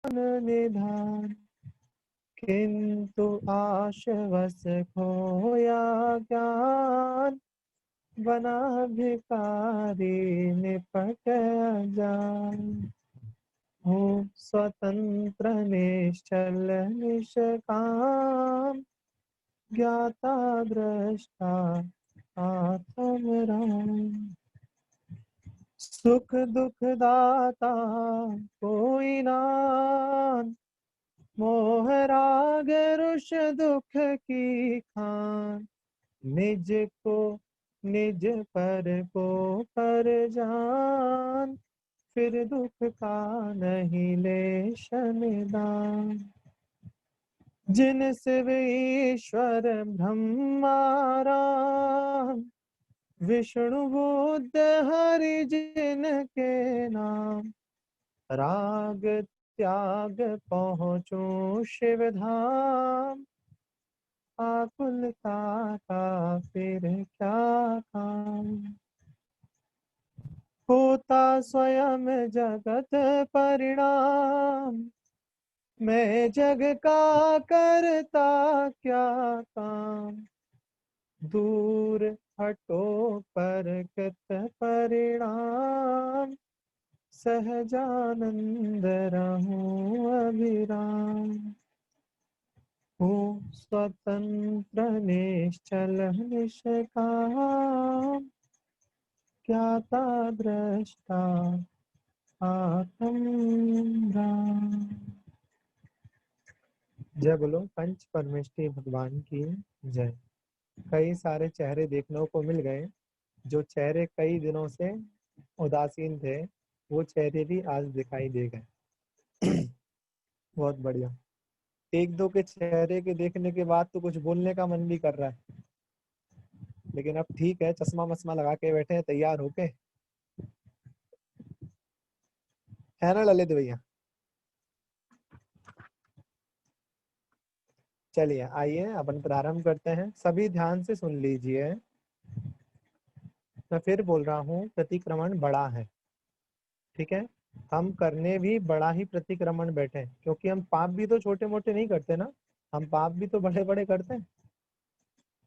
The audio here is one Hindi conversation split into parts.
निधान, किंतु आशवश खोया ज्ञान, बना भिखारी निपट जान। हूँ स्वतंत्र निश्चल निष्काम, ज्ञाता दृष्टा आत्म राम। सुख दुख दाता कोई नान, मोह राग रुष दुख की खान। निज को निज पर को पर जान, फिर दुख का नहीं लेश निदान। जिन शिव ईश्वर ब्रह्माराम, विष्णु बुद्ध हरि जिनके नाम। राग त्याग पहुँचूं शिव धाम, आकुलता का फिर क्या काम। होता स्वयं जगत परिणाम, मैं जग का करता क्या काम। दूर हटो पर कृत परिणाम, सहजानंद रहूं अभिराम। हूँ स्वतंत्र निश्चल निष्काम, ज्ञाता दृष्टा आत्म राम। जय बोलो पंच परमेष्ठी भगवान की जय। कई सारे चेहरे देखने को मिल गए। जो चेहरे कई दिनों से उदासीन थे, वो चेहरे भी आज दिखाई दे गए। बहुत बढ़िया। एक दो के चेहरे के देखने के बाद तो कुछ बोलने का मन भी कर रहा है, लेकिन अब ठीक है, चश्मा मस्मा लगा के बैठे हैं तैयार होके, है ना ललित भैया। चलिए आइए अपन प्रारंभ करते हैं। सभी ध्यान से सुन लीजिए। मैं फिर बोल रहा हूँ, प्रतिक्रमण बड़ा है, ठीक है। हम करने भी बड़ा ही प्रतिक्रमण बैठे, क्योंकि हम पाप भी तो छोटे मोटे नहीं करते ना, हम पाप भी तो बड़े बड़े करते हैं।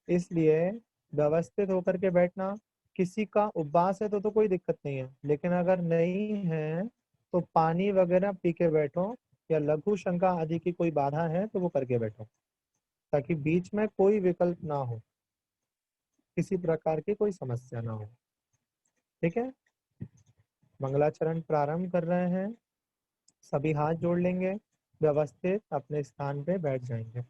इसलिए व्यवस्थित होकर के बैठना। किसी का उपवास है तो कोई दिक्कत नहीं है, लेकिन अगर नहीं है तो पानी वगैरह पी के बैठो, या लघु शंका आदि की कोई बाधा है तो वो करके बैठो, ताकि बीच में कोई विकल्प ना हो, किसी प्रकार की कोई समस्या ना हो, ठीक है। मंगलाचरण प्रारंभ कर रहे हैं। सभी हाथ जोड़ लेंगे, व्यवस्थित अपने स्थान पे बैठ जाएंगे।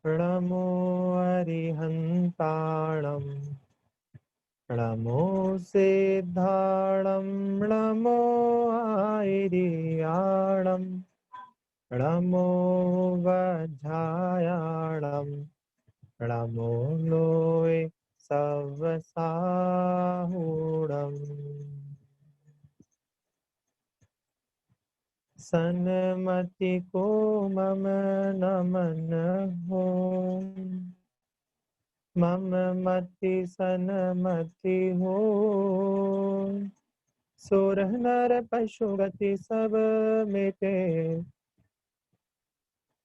नमो अरिहंताणं, नमो सिद्धाणं, नमो आयर्याणं, नमो वज्रायाणं, नमो लोय सवसाहूणम्। सन्मति को मम नमन हो, मम मति सन्मति हो। सुर नर पशु गति सब मिटे,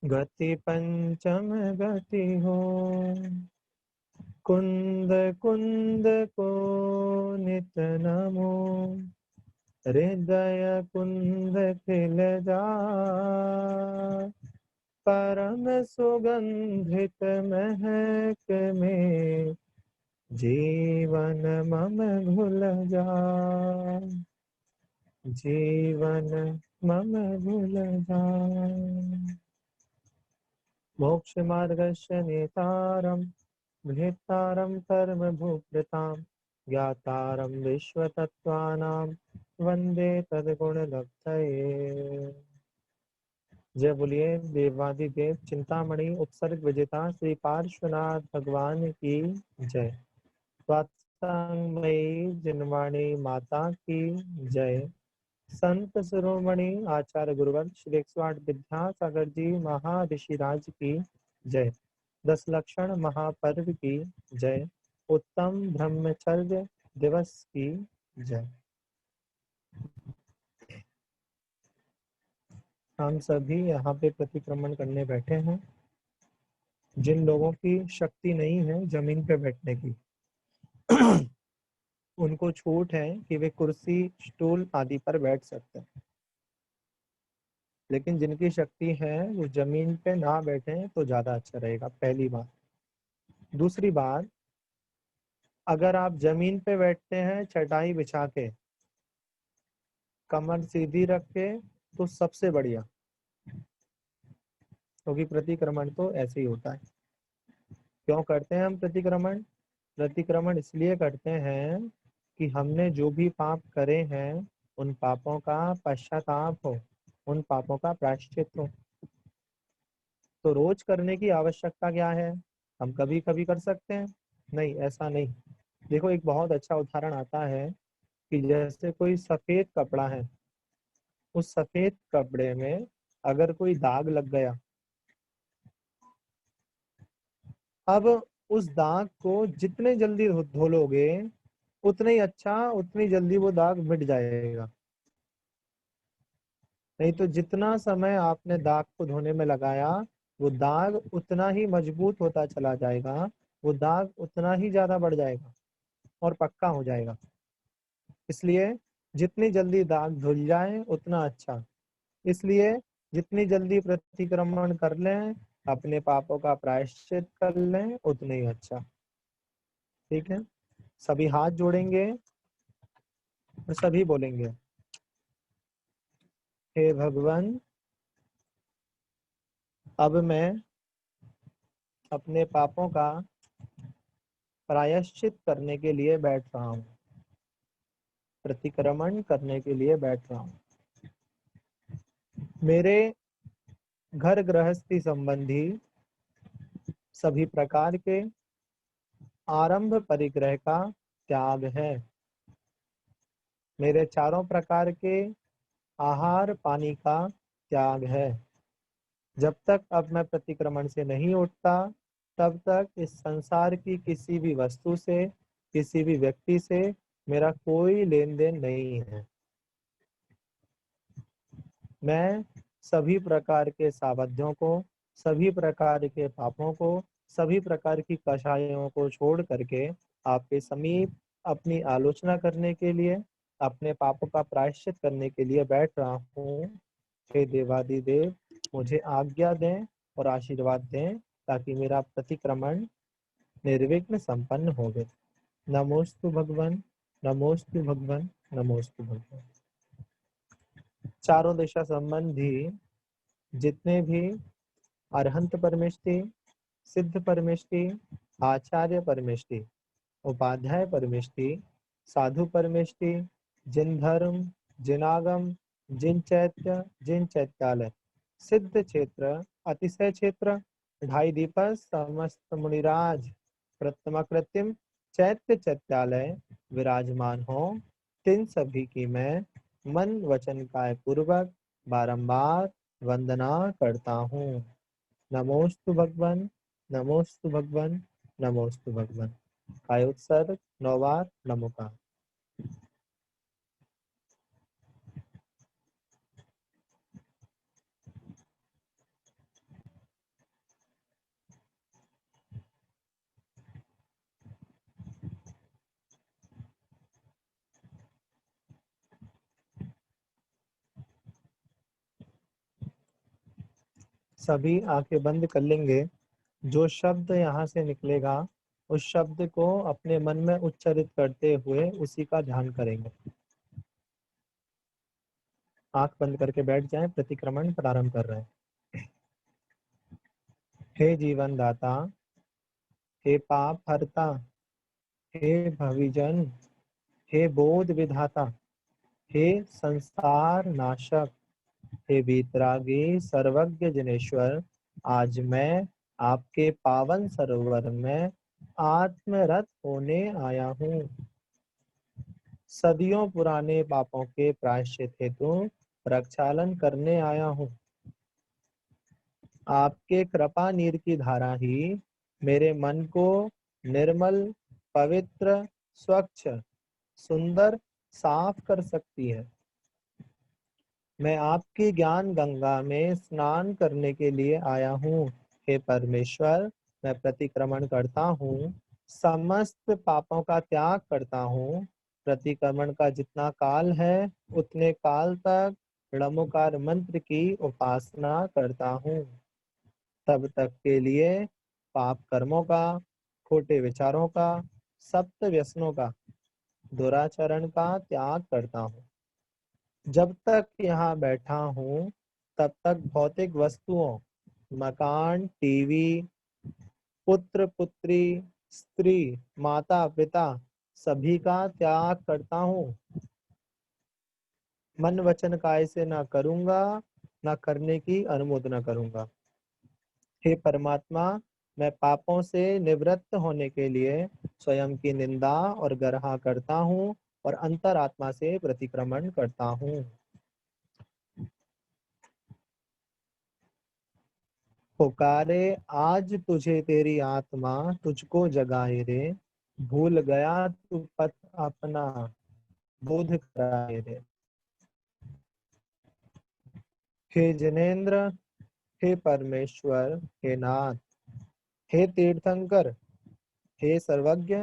गति पंचम गति हो। कुंद कुंद को नित नमो, हृदय कुंद खिल जाए। परम सुगंधित महक में, जीवन मम घुल जाए। जीवन मम घुल जाए। मोक्ष मार्गस्य नेतारं, भेत्तारं कर्म भूभृतां, ज्ञातारं विश्वतत्त्वानां, वंदे तद्गुणलब्धये। जय बोलिए देवादिदेव चिंतामणि उपसर्ग विजेता श्री पार्श्वनाथ भगवान की जय। स्वात्सांगमयी जिनवाणी माता की जय। संत शिरोमणि आचार्य गुरुवर श्री 108 विद्यासागर जी महाऋषिराज की जय। 10 लक्षण महापर्व की जय। उत्तम ब्रह्मचर्य दिवस की जय। हम सभी यहाँ पे प्रतिक्रमण करने बैठे हैं। जिन लोगों की शक्ति नहीं है जमीन पे बैठने की उनको छूट है कि वे कुर्सी स्टूल आदि पर बैठ सकते हैं, लेकिन जिनकी शक्ति है वो जमीन पे ना बैठे तो ज्यादा अच्छा रहेगा, पहली बात। दूसरी बात, अगर आप जमीन पे बैठते हैं चटाई बिछा के, कमर सीधी रख के, तो सबसे बढ़िया, क्योंकि प्रतिक्रमण तो ऐसे ही होता है। क्यों करते हैं हम प्रतिक्रमण? प्रतिक्रमण इसलिए करते हैं कि हमने जो भी पाप करे हैं उन पापों का पश्चाताप हो, उन पापों का प्रायश्चित हो। तो रोज करने की आवश्यकता क्या है? हम कभी कभी कर सकते हैं? नहीं, ऐसा नहीं। देखो, एक बहुत अच्छा उदाहरण आता है कि जैसे कोई सफेद कपड़ा है, उस सफेद कपड़े में अगर कोई दाग लग गया, अब उस दाग को जितने जल्दी धो लोगे उतना ही अच्छा, उतनी जल्दी वो दाग मिट जाएगा। नहीं तो जितना समय आपने दाग को धोने में लगाया, वो दाग उतना ही मजबूत होता चला जाएगा, वो दाग उतना ही ज्यादा बढ़ जाएगा और पक्का हो जाएगा। इसलिए जितनी जल्दी दाग धुल जाए उतना अच्छा। इसलिए जितनी जल्दी प्रतिक्रमण कर लें, अपने पापों का प्रायश्चित कर लें, उतने ही अच्छा। ठीक है, सभी हाथ जोड़ेंगे और सभी बोलेंगे, हे भगवान, अब मैं अपने पापों का प्रायश्चित करने के लिए बैठ रहा हूँ, प्रतिक्रमण करने के लिए बैठ रहा हूँ। मेरे घर गृहस्थी संबंधी सभी प्रकार के आरंभ परिग्रह का त्याग है। मेरे चारों प्रकार के आहार पानी का त्याग है। जब तक अब मैं प्रतिक्रमण से नहीं उठता, तब तक इस संसार की किसी भी वस्तु से, किसी भी व्यक्ति से मेरा कोई लेन देन नहीं है। मैं सभी प्रकार के सावध्यों को, सभी प्रकार के पापों को, सभी प्रकार की कषायों को छोड़ करके आपके समीप अपनी आलोचना करने के लिए, अपने पापों का प्रायश्चित करने के लिए बैठ रहा हूँ। हे देवादिदेव, मुझे आज्ञा दें और आशीर्वाद दें ताकि मेरा प्रतिक्रमण निर्विघ्न संपन्न हो गए। नमोस्तु भगवान, नमोस्तु भगवान, नमोस्तु भगवान। चारों दिशा संबंधी जितने भी अरहंत परमेष्टि, सिद्ध परमेष्टि, आचार्य परमेष्टि, उपाध्याय परमेष्टि, साधु परमेष्टि, जिन धर्म, जिन आगम, जिन चैत्य, जिन चैत्यालय, सिद्ध क्षेत्र, अतिशय क्षेत्र, ढाई दीपस, समस्त मुनिराज, प्रथमा कृत्रिम चैत्य चैत्यालय विराजमान हो, तिन सभी की मैं मन वचन काय पूर्वक बारंबार वंदना करता हूँ। नमोस्तु भगवान, नमोस्तु भगवान, नमोस्तु भगवान। कायोत्सर्ग 9 बार नमोकार। सभी आंखें बंद कर लेंगे। जो शब्द यहाँ से निकलेगा उस शब्द को अपने मन में उच्चारित करते हुए उसी का ध्यान करेंगे। आंख बंद करके बैठ जाएं, प्रतिक्रमण प्रारंभ कर रहे हैं। हे जीवन दाता, हे पाप हरता, हे भविजन, हे बोध विधाता, हे संसार नाशक, हे वीतरागी सर्वज्ञ जनेश्वर, आज मैं आपके पावन सरोवर में आत्मरत होने आया हूँ। सदियों पुराने पापों के प्रायश्चित हेतु प्रक्षालन करने आया हूँ। आपके कृपा नीर की धारा ही मेरे मन को निर्मल पवित्र, स्वच्छ, सुंदर, साफ कर सकती है। मैं आपकी ज्ञान गंगा में स्नान करने के लिए आया हूँ। हे परमेश्वर, मैं प्रतिक्रमण करता हूँ, समस्त पापों का त्याग करता हूँ। प्रतिक्रमण का जितना काल है उतने काल तक णमोकार मंत्र की उपासना करता हूँ। तब तक के लिए पाप कर्मों का, खोटे विचारों का, सप्त व्यसनों का, दुराचरण का त्याग करता हूँ। जब तक यहाँ बैठा हूँ तब तक भौतिक वस्तुओं, मकान, टीवी, पुत्र पुत्री, स्त्री, माता पिता सभी का त्याग करता हूँ। मन वचन काय से ना करूँगा, ना करने की अनुमोदना करूँगा। हे परमात्मा, मैं पापों से निवृत्त होने के लिए स्वयं की निंदा और गर्हा करता हूँ और अंतरात्मा से प्रतिक्रमण करता हूँ। पुकारे आज तुझे तेरी आत्मा, तुझको जगाए रे, भूल गया तू पथ अपना, बोध कराए रे। हे जिनेन्द्र, हे परमेश्वर, हे नाथ, हे तीर्थंकर, हे सर्वज्ञ,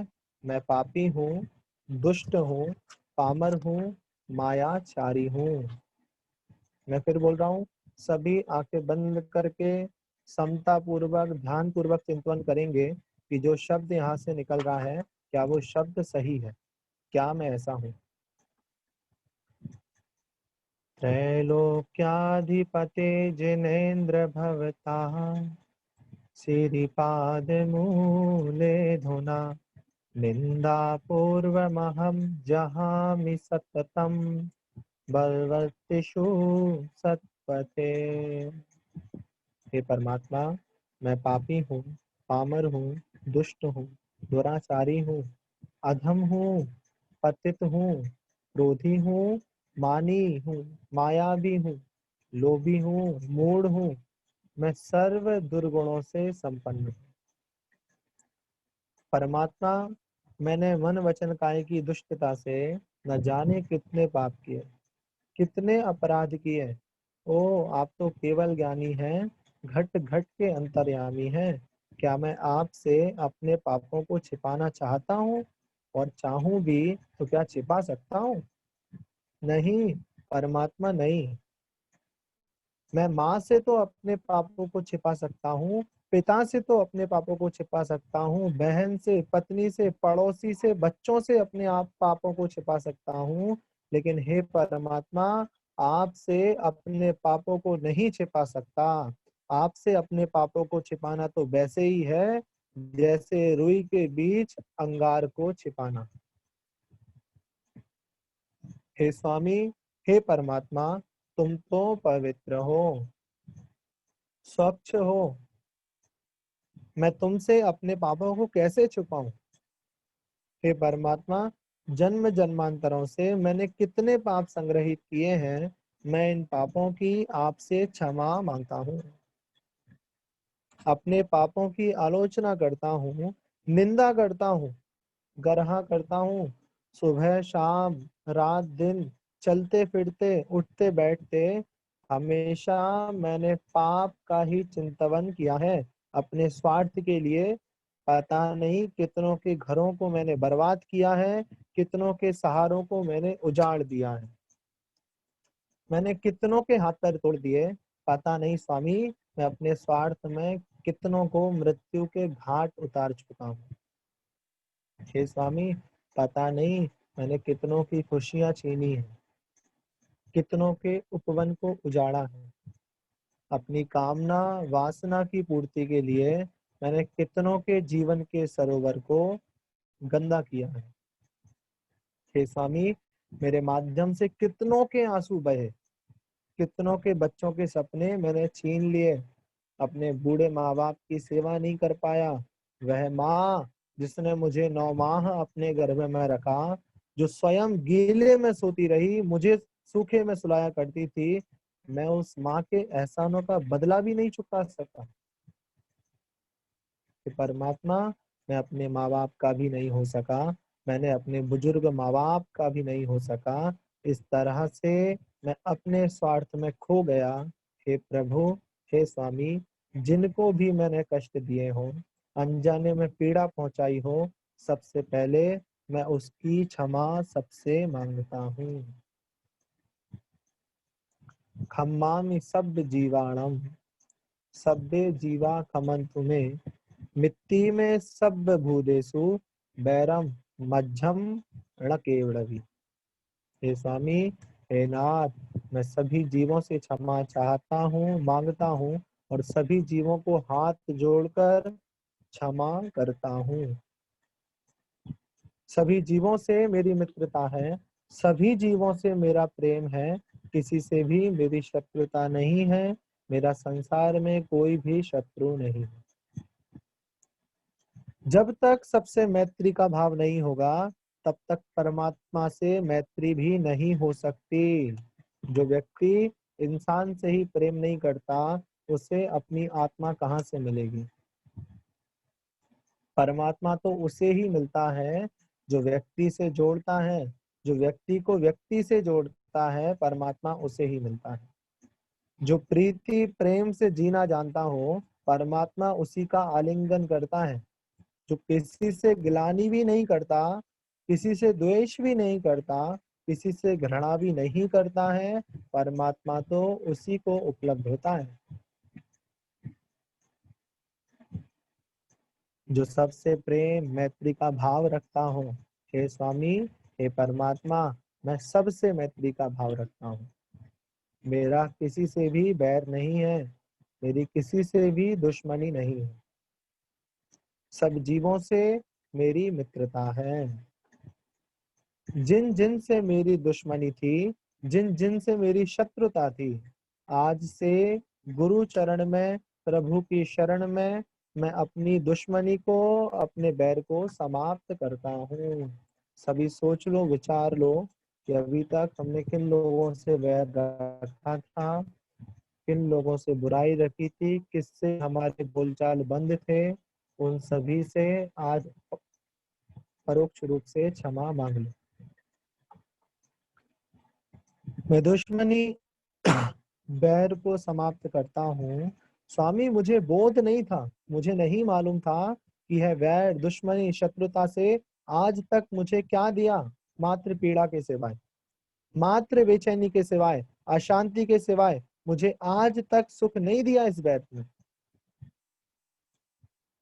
मैं पापी हूँ, दुष्ट हूँ, पामर हूँ, मायाचारी हूँ। मैं फिर बोल रहा हूँ, सभी आंखें बंद करके समता पूर्वक, ध्यान पूर्वक चिंतन करेंगे कि जो शब्द यहाँ से निकल रहा है क्या वो शब्द सही है, क्या मैं ऐसा हूँ। त्रैलोक्याधिपते जिनेन्द्र भवता, श्रीपाद मूले धुना, निंदा पूर्वमहं जहामि सततम, बलवत्तिषु सत्पते। हे परमात्मा, मैं पापी हूँ, पामर हूँ, दुष्ट हूँ, दुराचारी हूँ, अधम हूँ, पतित हूँ, क्रोधी हूँ, मानी हूँ, मायावी हूँ, लोभी हूँ, मूढ़ हूँ, मैं सर्व दुर्गुणों से संपन्न हूँ। परमात्मा, मैंने मन वचन काय की दुष्टता से न जाने कितने पाप किए, कितने अपराध किए। ओ, आप तो केवल ज्ञानी हैं, घट घट के अंतर्यामी हैं। क्या मैं आपसे अपने पापों को छिपाना चाहता हूँ? और चाहूं भी तो क्या छिपा सकता हूँ? नहीं, परमात्मा नहीं। मैं माँ से तो अपने पापों को छिपा सकता हूँ, पिता से तो अपने पापों को छिपा सकता हूँ, बहन से, पत्नी से, पड़ोसी से, बच्चों से अपने आप पापों को छिपा सकता हूँ, लेकिन हे परमात्मा, आपसे अपने पापों को नहीं छिपा सकता। आपसे अपने पापों को छिपाना तो वैसे ही है जैसे रुई के बीच अंगार को छिपाना। हे स्वामी, हे परमात्मा, तुम तो पवित्र हो, स्वच्छ हो, मैं तुमसे अपने पापों को कैसे छुपाऊं? हे परमात्मा, जन्म जन्मांतरों से मैंने कितने पाप संग्रहित किए हैं, मैं इन पापों की आपसे क्षमा मांगता हूँ। अपने पापों की आलोचना करता हूँ, निंदा करता हूँ, गर्हा करता हूँ। सुबह शाम, रात दिन, चलते फिरते, उठते बैठते हमेशा मैंने पाप का ही चिंतन किया है। अपने स्वार्थ के लिए पता नहीं कितनों के घरों को मैंने बर्बाद किया है, कितनों के सहारों को मैंने उजाड़ दिया है, मैंने कितनों के हाथ पैर तोड़ दिए। पता नहीं स्वामी, मैं अपने स्वार्थ में कितनों को मृत्यु के घाट उतार चुका हूँ। हे स्वामी, पता नहीं मैंने कितनों की खुशियां छीनी है, कितनों के उपवन को उजाड़ा है। अपनी कामना वासना की पूर्ति के लिए मैंने कितनों के जीवन के सरोवर को गंदा किया है। हे स्वामी, मेरे माध्यम से कितनों के आंसू बहे, कितनों के बच्चों के सपने मैंने छीन लिए। अपने बूढ़े माँ बाप की सेवा नहीं कर पाया। वह माँ जिसने मुझे 9 माह अपने गर्भ में रखा, जो स्वयं गीले में सोती रही, मुझे सूखे में सुलाया करती थी, मैं उस माँ के एहसानों का बदला भी नहीं चुका सका। कि परमात्मा, मैं अपने माँ बाप का भी नहीं हो सका, मैंने अपने बुजुर्ग माँ बाप का भी नहीं हो सका। इस तरह से मैं अपने स्वार्थ में खो गया। हे प्रभु, हे स्वामी, जिनको भी मैंने कष्ट दिए हो, अनजाने में पीड़ा पहुंचाई हो, सबसे पहले मैं उसकी क्षमा सबसे मांगता हूँ। खम्मामि सब जीवाणम, सब्बे जीवा खमंतु में, मिट्टी में सब भूदेषु, बैरम मज्झम ण केवड़वी। हे स्वामी, हे नाथ, मैं सभी जीवों से क्षमा चाहता हूँ, मांगता हूँ, और सभी जीवों को हाथ जोड़कर क्षमा करता हूँ। सभी जीवों से मेरी मित्रता है, सभी जीवों से मेरा प्रेम है, किसी से भी मेरी शत्रुता नहीं है, मेरा संसार में कोई भी शत्रु नहीं है। जब तक सबसे मैत्री का भाव नहीं होगा, तब तक परमात्मा से मैत्री भी नहीं हो सकती। जो व्यक्ति इंसान से ही प्रेम नहीं करता, उसे अपनी आत्मा कहाँ से मिलेगी? परमात्मा तो उसे ही मिलता है जो व्यक्ति से जोड़ता है। जो व्यक्ति को व्यक्ति से जोड़ता है, परमात्मा उसे ही मिलता है। जो प्रीति प्रेम से जीना जानता हो, परमात्मा उसी का आलिंगन करता है। जो किसी से गिलानी भी नहीं करता, किसी से द्वेष भी नहीं करता, किसी से घृणा भी नहीं करता है, परमात्मा तो उसी को उपलब्ध होता है। जो सबसे प्रेम मैत्री का भाव रखता हो, हे स्वामी, हे परमात्मा, मैं सबसे मैत्री का भाव रखता हूँ। मेरा किसी से भी बैर नहीं है, मेरी किसी से भी दुश्मनी नहीं है। सब जीवों से मेरी मित्रता है। जिन जिन से मेरी दुश्मनी थी, जिन जिन से मेरी शत्रुता थी, आज से गुरु चरण में, प्रभु की शरण में, मैं अपनी दुश्मनी को, अपने बैर को समाप्त करता हूँ। सभी सोच लो, विचार लो कि अभी तक हमने किन लोगों से बैर रखा था, किन लोगों से बुराई रखी थी, किससे हमारे बोलचाल बंद थे। उन सभी से आज परोक्ष रूप से क्षमा मांग लो। मैं दुश्मनी बैर को समाप्त करता हूँ। स्वामी, मुझे बोध नहीं था, मुझे नहीं मालूम था कि है वैर, दुश्मनी, शत्रुता से आज तक मुझे क्या दिया? मात्र पीड़ा के सिवाय, मात्र बेचैनी के सिवाय, अशांति के सिवाय मुझे आज तक सुख नहीं दिया इस बैर ने।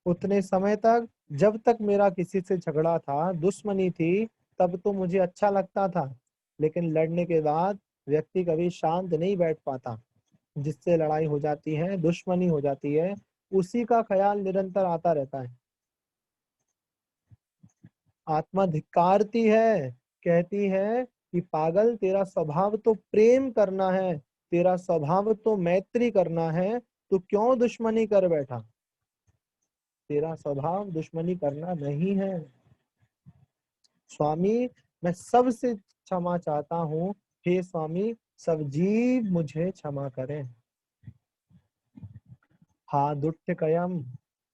उतने समय तक, जब तक मेरा किसी से झगड़ा था, दुश्मनी थी, तब तो मुझे अच्छा लगता था, लेकिन लड़ने के बाद व्यक्ति कभी शांत नहीं बैठ पाता। जिससे लड़ाई हो जाती है, दुश्मनी हो जाती है, उसी का ख्याल निरंतर आता रहता है। आत्मा धिक्कारती है, कहती है कि पागल, तेरा स्वभाव तो प्रेम करना है, तेरा स्वभाव तो मैत्री करना है, तो क्यों दुश्मनी कर बैठा? तेरा स्वभाव दुश्मनी करना नहीं है। स्वामी, मैं सबसे क्षमा चाहता हूँ, हे स्वामी, सब जीव मुझे क्षमा करें। हा दुट्ठकयम,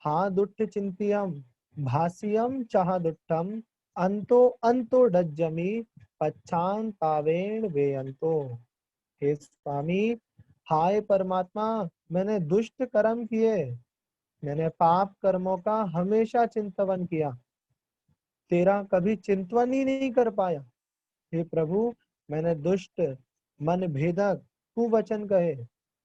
हा दुट्ठ चिंतियम, भाष्यम चाह दुट्टम, अंतो अंतो डज्जमी, पच्छान तावेण वे अंतो। हे स्वामी, हाय परमात्मा, मैंने दुष्ट कर्म किए, मैंने पाप कर्मों का हमेशा चिंतवन किया, तेरा कभी चिंतवन ही नहीं कर पाया। हे प्रभु, मैंने दुष्ट, मन भेदक, कुवचन कहे,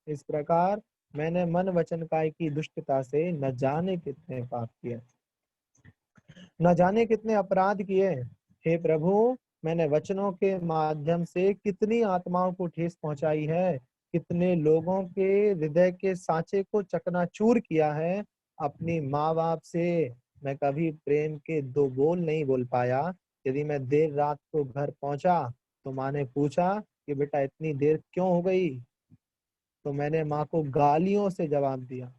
इस प्रकार मैंने मन वचन काय की दुष्टता से न जाने कितने पाप किए, न जाने कितने अपराध किए। हे प्रभु, मैंने वचनों के माध्यम से कितनी आत्माओं को ठेस पहुंचाई है, कितने लोगों के हृदय के सांचे को चकनाचूर किया है। अपनी माँ बाप से मैं कभी प्रेम के दो बोल नहीं बोल पाया। यदि मैं देर रात को घर पहुंचा तो माँ ने पूछा कि बेटा इतनी देर क्यों हो गई, तो मैंने माँ को गालियों से जवाब दिया।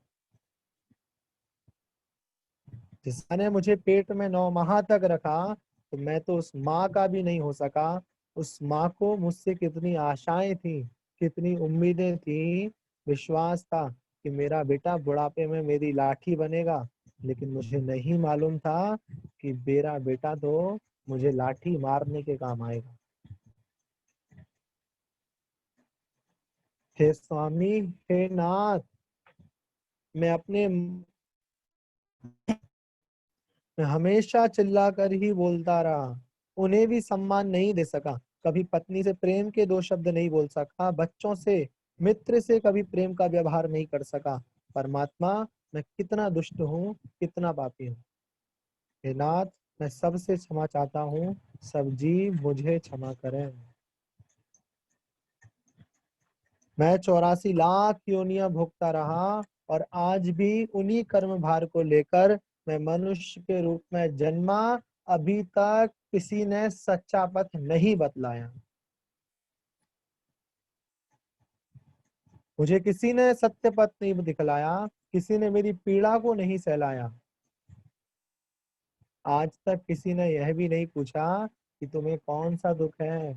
जिसने मुझे पेट में 9 माह तक रखा, तो मैं तो उस माँ का भी नहीं हो सका। उस माँ को मुझसे कितनी आशाएं थी, कितनी उम्मीदें थी, विश्वास था कि मेरा बेटा बुढ़ापे में मेरी लाठी बनेगा, लेकिन मुझे नहीं मालूम था कि मेरा बेटा तो मुझे लाठी मारने के काम आएगा। हे स्वामी, हे नाथ, मैं अपने मैं हमेशा चिल्लाकर ही बोलता रहा, उन्हें भी सम्मान नहीं दे सका, कभी पत्नी से प्रेम के दो शब्द नहीं बोल सका, बच्चों से, मित्र से कभी प्रेम का व्यवहार नहीं कर सका। परमात्मा, मैं कितना दुष्ट हूँ, कितना पापी हूँ। हे नाथ, मैं सबसे क्षमा चाहता हूँ, सब जीव मुझे क्षमा करें। मैं 84 लाख योनियां भोगता रहा और आज भी उन्हीं कर्म भार को लेकर मैं मनुष्य के रूप में जन्मा। अभी तक किसी ने सच्चा पथ नहीं बतलाया, मुझे किसी ने सत्य पथ नहीं दिखलाया, किसी ने मेरी पीड़ा को नहीं सहलाया। आज तक किसी ने यह भी नहीं पूछा कि तुम्हें कौन सा दुख है,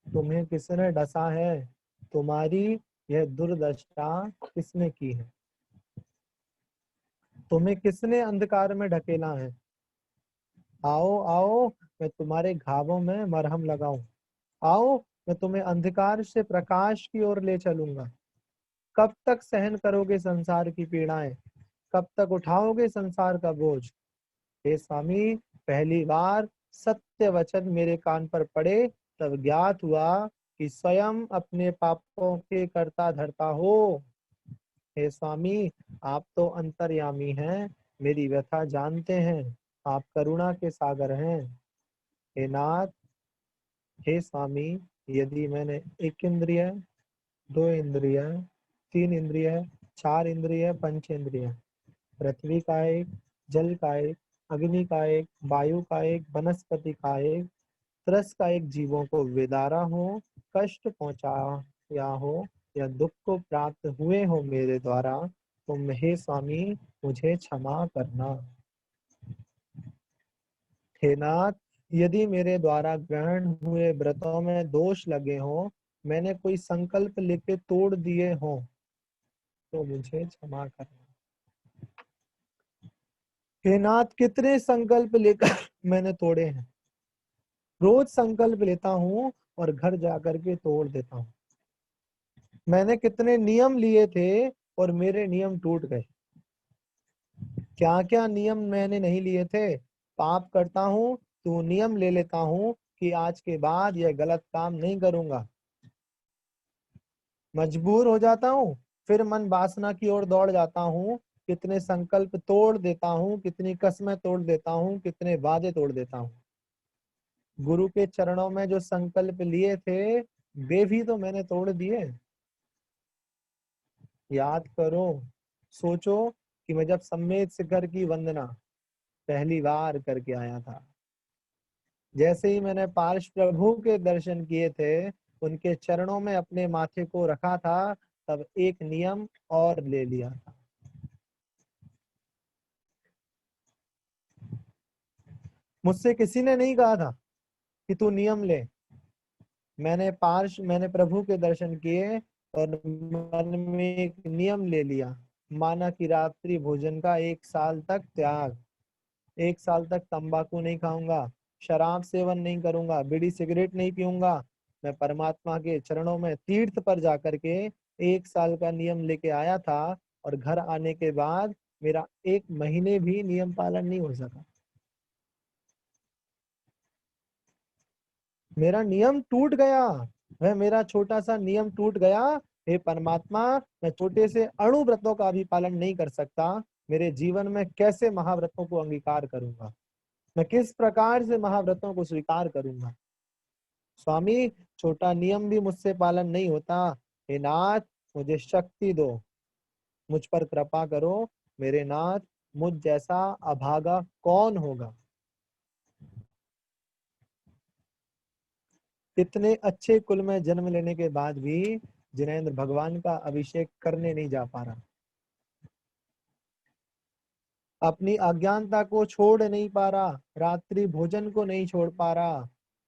तुम्हें किसने डसा है, तुम्हारी यह दुर्दशा किसने की है, तुम्हें किसने अंधकार में ढकेला है। आओ आओ, मैं तुम्हारे घावों में मरहम लगाऊं। आओ, मैं तुम्हें अंधकार से प्रकाश की ओर ले चलूंगा। कब तक सहन करोगे संसार की पीड़ाएं, कब तक उठाओगे संसार का बोझ। हे स्वामी, पहली बार सत्य वचन मेरे कान पर पड़े तब ज्ञात हुआ कि स्वयं अपने पापों के कर्ता धर्ता हो। हे स्वामी, आप तो अंतर्यामी हैं, मेरी व्यथा जानते हैं, आप करुणा के सागर हैं। हे नाथ, हे स्वामी, यदि मैंने एक इंद्रिय, दो इंद्रिय, तीन इंद्रिय, चार इंद्रिय, पंच इंद्रिय, पृथ्वी का एक, जल का एक, अग्नि का एक, वायु का एक, वनस्पति का एक, त्रस का एक जीवों को विदारा हो, कष्ट पहुंचाया हो या दुख को प्राप्त हुए हो मेरे द्वारा, तो हे स्वामी, मुझे क्षमा करना। हे नाथ, यदि मेरे द्वारा ग्रहण हुए व्रतों में दोष लगे हो, मैंने कोई संकल्प लेके तोड़ दिए हो, तो मुझे क्षमा करना। हे नाथ, कितने संकल्प लेकर मैंने तोड़े हैं, रोज संकल्प लेता हूँ और घर जाकर के तोड़ देता हूँ। मैंने कितने नियम लिए थे और मेरे नियम टूट गए। क्या क्या नियम मैंने नहीं लिए थे। पाप करता हूँ तो नियम ले लेता हूँ कि आज के बाद यह गलत काम नहीं करूंगा। मजबूर हो जाता हूँ, फिर मन वासना की ओर दौड़ जाता हूँ। कितने संकल्प तोड़ देता हूँ, कितनी कस्में तोड़ देता हूँ, कितने वादे तोड़ देता हूँ। गुरु के चरणों में जो संकल्प लिए थे वे भी तो मैंने तोड़ दिए। याद करो, सोचो कि मैं जब सम्मेद शिखर की वंदना पहली बार करके आया था, जैसे ही मैंने पार्श प्रभु के दर्शन किए थे, उनके चरणों में अपने माथे को रखा था, तब एक नियम और ले लिया था। मुझसे किसी ने नहीं कहा था कि तू नियम ले। मैंने प्रभु के दर्शन किए और मन में एक नियम ले लिया। माना कि रात्रि भोजन का 1 साल तक त्याग, 1 साल तक तंबाकू नहीं खाऊंगा, शराब सेवन नहीं करूंगा, बीड़ी सिगरेट नहीं पीऊंगा। मैं परमात्मा के चरणों में तीर्थ पर जाकर के 1 साल का नियम लेके आया था और घर आने के बाद मेरा 1 महीने भी नियम पालन नहीं हो सका। मेरा नियम टूट गया, वह मेरा छोटा सा नियम टूट गया। हे परमात्मा, मैं छोटे से अणु व्रतों का भी पालन नहीं कर सकता, मेरे जीवन में कैसे महाव्रतों को अंगीकार करूंगा, मैं किस प्रकार से महाव्रतों को स्वीकार करूंगा। स्वामी, छोटा नियम भी मुझसे पालन नहीं होता। हे नाथ, मुझे शक्ति दो, मुझ पर कृपा करो। मेरे नाथ, मुझ जैसा अभागा कौन होगा। इतने अच्छे कुल में जन्म लेने के बाद भी जिनेंद्र भगवान का अभिषेक करने नहीं जा पा रहा, अपनी अज्ञानता को छोड़ नहीं पा रहा, रात्रि भोजन को नहीं छोड़ पा रहा,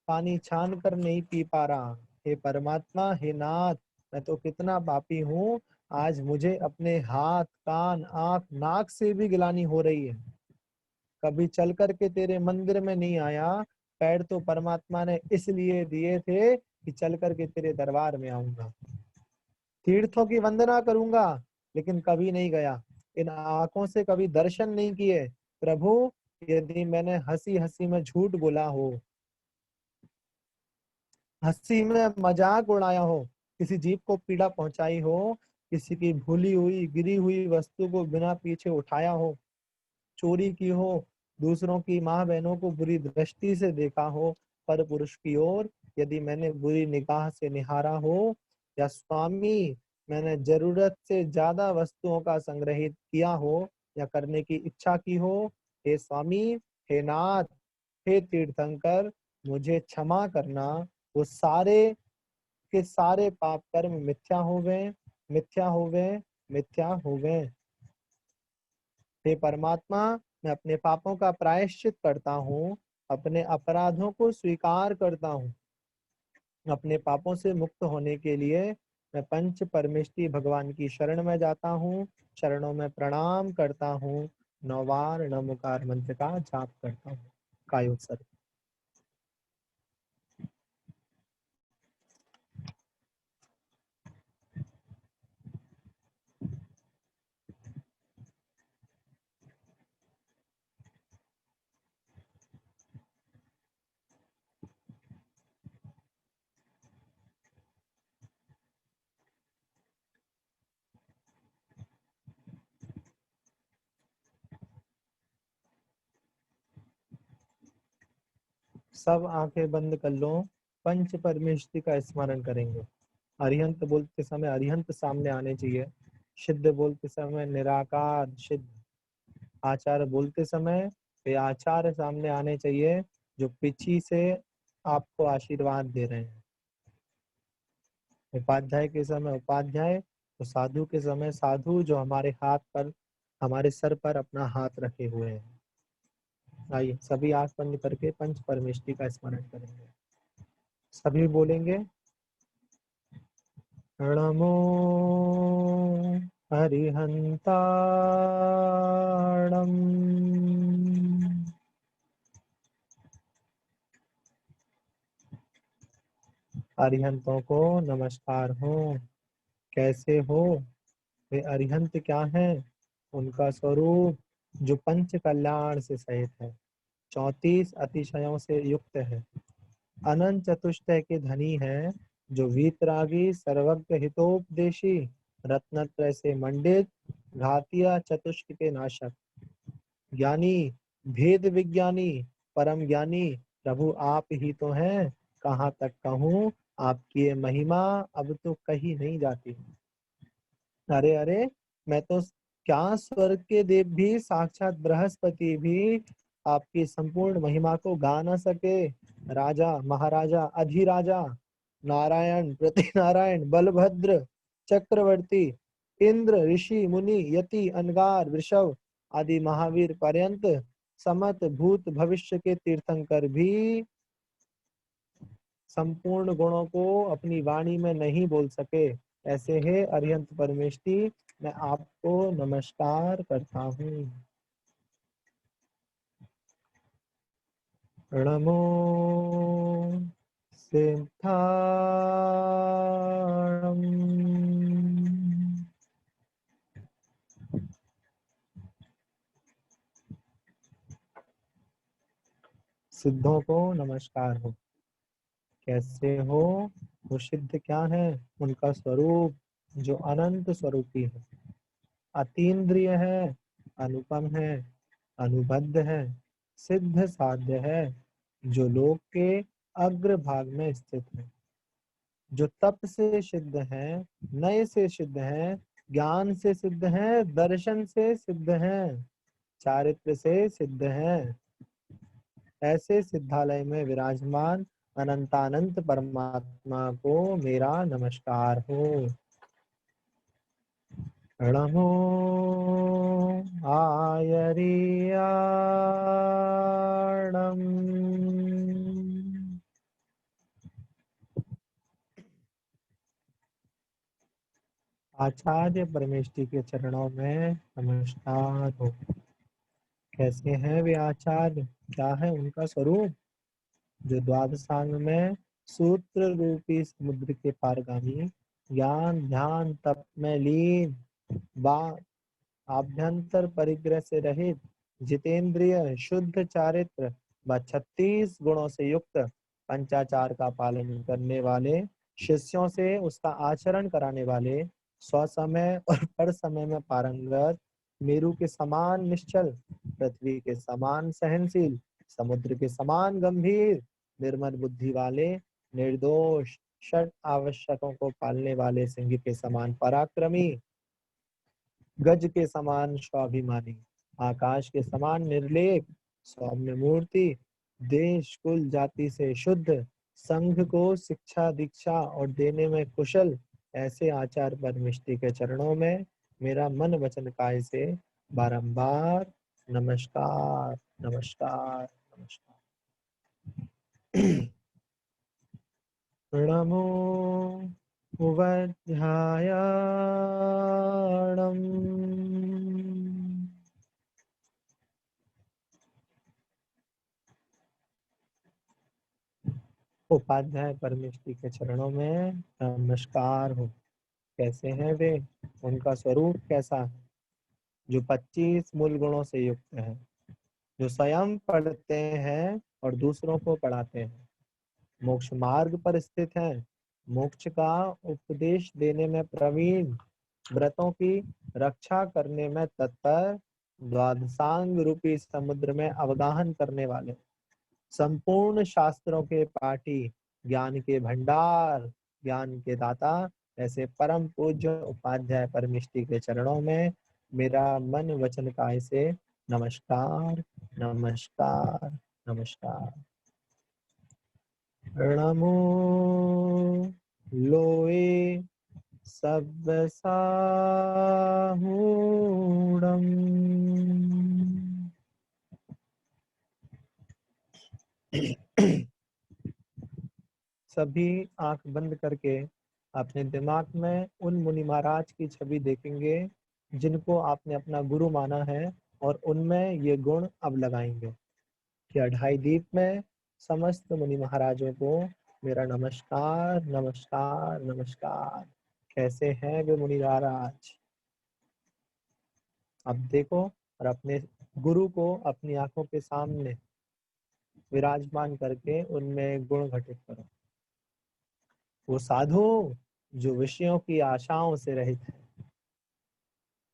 पानी छान कर नहीं पी पा रहा। हे परमात्मा, हे नाथ, मैं तो कितना पापी हूँ, आज मुझे अपने हाथ, कान, आंख, नाक से भी गिलानी हो रही है। कभी चल करके तेरे मंदिर में नहीं आया। पैर तो परमात्मा ने इसलिए दिए थे कि चल करके तेरे दरबार में आऊंगा। तीर्थों की वंदना करूंगा, लेकिन कभी नहीं गया। इन आंखों से कभी दर्शन नहीं किए। प्रभु, यदि मैंने हंसी हंसी में झूठ बोला हो, हंसी में मजाक उड़ाया हो, किसी जीव को पीड़ा पहुंचाई हो, किसी की भूली हुई गिरी हुई वस्तु को बिना पीछे उठाया हो, चोरी की हो, दूसरों की माँ बहनों को बुरी दृष्टि से देखा हो, पर पुरुष की ओर यदि मैंने बुरी निगाह से निहारा हो, या स्वामी मैंने जरूरत से ज्यादा वस्तुओं का संग्रहित किया हो या करने की इच्छा की हो, हे स्वामी, हे नाथ, हे तीर्थंकर, मुझे क्षमा करना। वो सारे के सारे पाप कर्म मिथ्या हो गए, मिथ्या हो गए, मिथ्या हो गए। हे परमात्मा, मैं अपने पापों का प्रायश्चित करता हूँ, अपने अपराधों को स्वीकार करता हूँ। अपने पापों से मुक्त होने के लिए मैं पंच परमेष्टि भगवान की शरण में जाता हूँ, चरणों में प्रणाम करता हूँ, 9 बार नमोकार मंत्र का जाप करता हूँ। कायोत्सर्ग। सब आंखें बंद कर लो, पंच परमेष्टि का स्मरण करेंगे। अरिहंत बोलते समय अरिहंत सामने आने चाहिए। सिद्ध बोलते समय निराकार सिद्ध। आचार्य बोलते समय वे आचार्य सामने आने चाहिए, जो पीछे से आपको आशीर्वाद दे रहे हैं। उपाध्याय के समय उपाध्याय, तो साधु के समय साधु, जो हमारे हाथ पर, हमारे सर पर अपना हाथ रखे हुए हैं। आइए सभी आंख बंद करके पंच परमेष्टि का स्मरण करेंगे। सभी बोलेंगे, नमो हरिहंताणम्। अरिहंतों को नमस्कार हो। कैसे हो? वे अरिहंत क्या है? उनका स्वरूप जो पंच कल्याण से सहित है, 34 अतिशयों से युक्त है, अनंत चतुष्टय के धनी है, जो वीतरागी सर्वज्ञ हितोपदेशी, रत्नत्रय से मंडित, घातिया चतुष्क के नाशक, ज्ञानी, भेद विज्ञानी, परम ज्ञानी प्रभु आप ही तो हैं। कहाँ तक कहूँ आपकी ये महिमा, अब तो कही नहीं जाती। अरे अरे, मैं तो क्या स्वर्ग के देव भी, साक्षात बृहस्पति भी आपकी संपूर्ण महिमा को गा न सके। राजा महाराजा अधिराजा, नारायण प्रति नारायण, बलभद्र चक्रवर्ती, इंद्र ऋषि मुनि यति अनगार वृषभ आदि महावीर पर्यंत समत भूत भविष्य के तीर्थंकर भी संपूर्ण गुणों को अपनी वाणी में नहीं बोल सके। ऐसे है अरिहंत परमेष्टि, मैं आपको नमस्कार करता हूँ। नमो सिद्धाणम्। सिद्धों को नमस्कार हो। कैसे हो? वो सिद्ध क्या है? उनका स्वरूप जो अनंत स्वरूपी है, अतीन्द्रिय है, अनुपम है, अनुबद्ध है, सिद्ध साध्य है, जो लोक के अग्र भाग में स्थित है, जो तप से सिद्ध है, नय से सिद्ध है, ज्ञान से सिद्ध है, दर्शन से सिद्ध है, चारित्र से सिद्ध है। ऐसे सिद्धालय में विराजमान अनंतानंत परमात्मा को मेरा नमस्कार हो। नमो आयर्याणम्। आचार्य परमेष्टि के चरणों में नमस्कार हो। कैसे हैं वे आचार्य, क्या है उनका स्वरूप? जो द्वादशांग में सूत्र रूपी समुद्र के पारगामी, ज्ञान ध्यान तप में लीन, आभ्यंतर परिग्रह से रहित, जितेंद्रिय शुद्ध चारित्र व 36 गुणों से युक्त, पंचाचार का पालन करने वाले, शिष्यों से उसका आचरण कराने वाले, स्वसमय और पर समय में पारंगत, मेरु के समान निश्चल, पृथ्वी के समान सहनशील, समुद्र के समान गंभीर, निर्मल बुद्धि वाले, निर्दोष, षट आवश्यकों को पालने वाले, सिंह के समान पराक्रमी, गज के समान स्वाभिमानी, आकाश के समान निर्लेप, सौम्य मूर्ति, देश कुल जाति से शुद्ध, संघ को शिक्षा दीक्षा और देने में कुशल, ऐसे आचार परमिष्टि के चरणों में मेरा मन वचन काय से बारंबार नमस्कार नमस्कार नमस्कार। नमो उपाध्यायाणम्। उपाध्याय परमेष्टि के चरणों में नमस्कार हो। कैसे हैं वे, उनका स्वरूप कैसा है? जो 25 मूल गुणों से युक्त है, जो स्वयं पढ़ते हैं और दूसरों को पढ़ाते हैं, मोक्ष मार्ग पर स्थित हैं, मोक्ष का उपदेश देने में प्रवीण, व्रतों की रक्षा करने में तत्पर, द्वादशांग रूपी समुद्र में अवगाहन करने वाले, संपूर्ण शास्त्रों के पाठी, ज्ञान के भंडार, ज्ञान के दाता, ऐसे परम पूज्य उपाध्याय परमिष्टि के चरणों में मेरा मन वचन काय से नमस्कार नमस्कार नमस्कार। नमो लोए सब साहूणम्। सभी आंख बंद करके अपने दिमाग में उन मुनि महाराज की छवि देखेंगे जिनको आपने अपना गुरु माना है, और उनमें ये गुण अब लगाएंगे कि अढ़ाई दीप में समस्त मुनि महाराजों को मेरा नमस्कार नमस्कार नमस्कार। कैसे हैं वे मुनि महाराज? अब देखो और अपने गुरु को अपनी आंखों के सामने विराजमान करके उनमें गुण घटित करो। वो साधु जो विषयों की आशाओं से रहित है,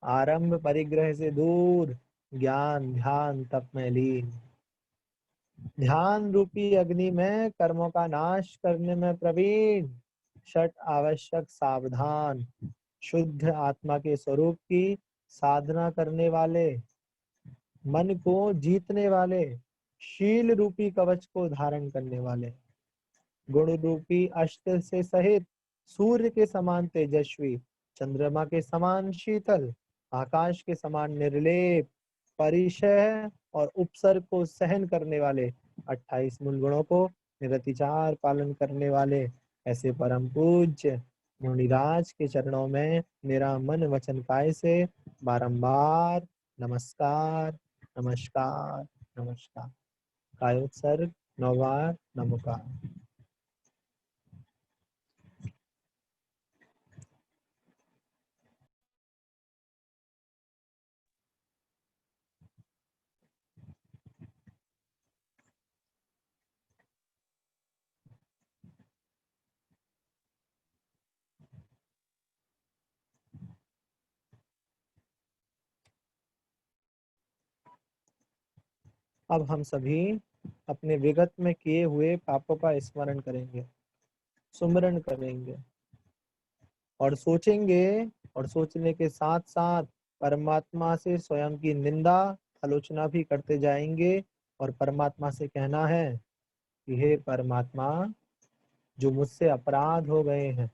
आरंभ परिग्रह से दूर, ज्ञान ध्यान तप में लीन, ध्यान रूपी अग्नि में कर्मों का नाश करने में प्रवीण, षट आवश्यक सावधान, शुद्ध आत्मा के स्वरूप की साधना करने वाले, मन को जीतने वाले, शील रूपी कवच को धारण करने वाले, गुण रूपी अस्त्र से सहित, सूर्य के समान तेजस्वी, चंद्रमा के समान शीतल, आकाश के समान निर्लेप, परिचय और उपसर्ग को सहन करने वाले, 28 मूल गुणों को निरतिचार पालन करने वाले, ऐसे परम पूज्य मुनिराज के चरणों में मेरा मन वचन काय से बारंबार नमस्कार नमस्कार नमस्कार। कायोत्सर्ग 9 बार नमोकार। अब हम सभी अपने विगत में किए हुए पापों का स्मरण करेंगे, सुमिरन करेंगे और सोचेंगे, और सोचने के साथ साथ परमात्मा से स्वयं की निंदा आलोचना भी करते जाएंगे, और परमात्मा से कहना है कि हे परमात्मा, जो मुझसे अपराध हो गए हैं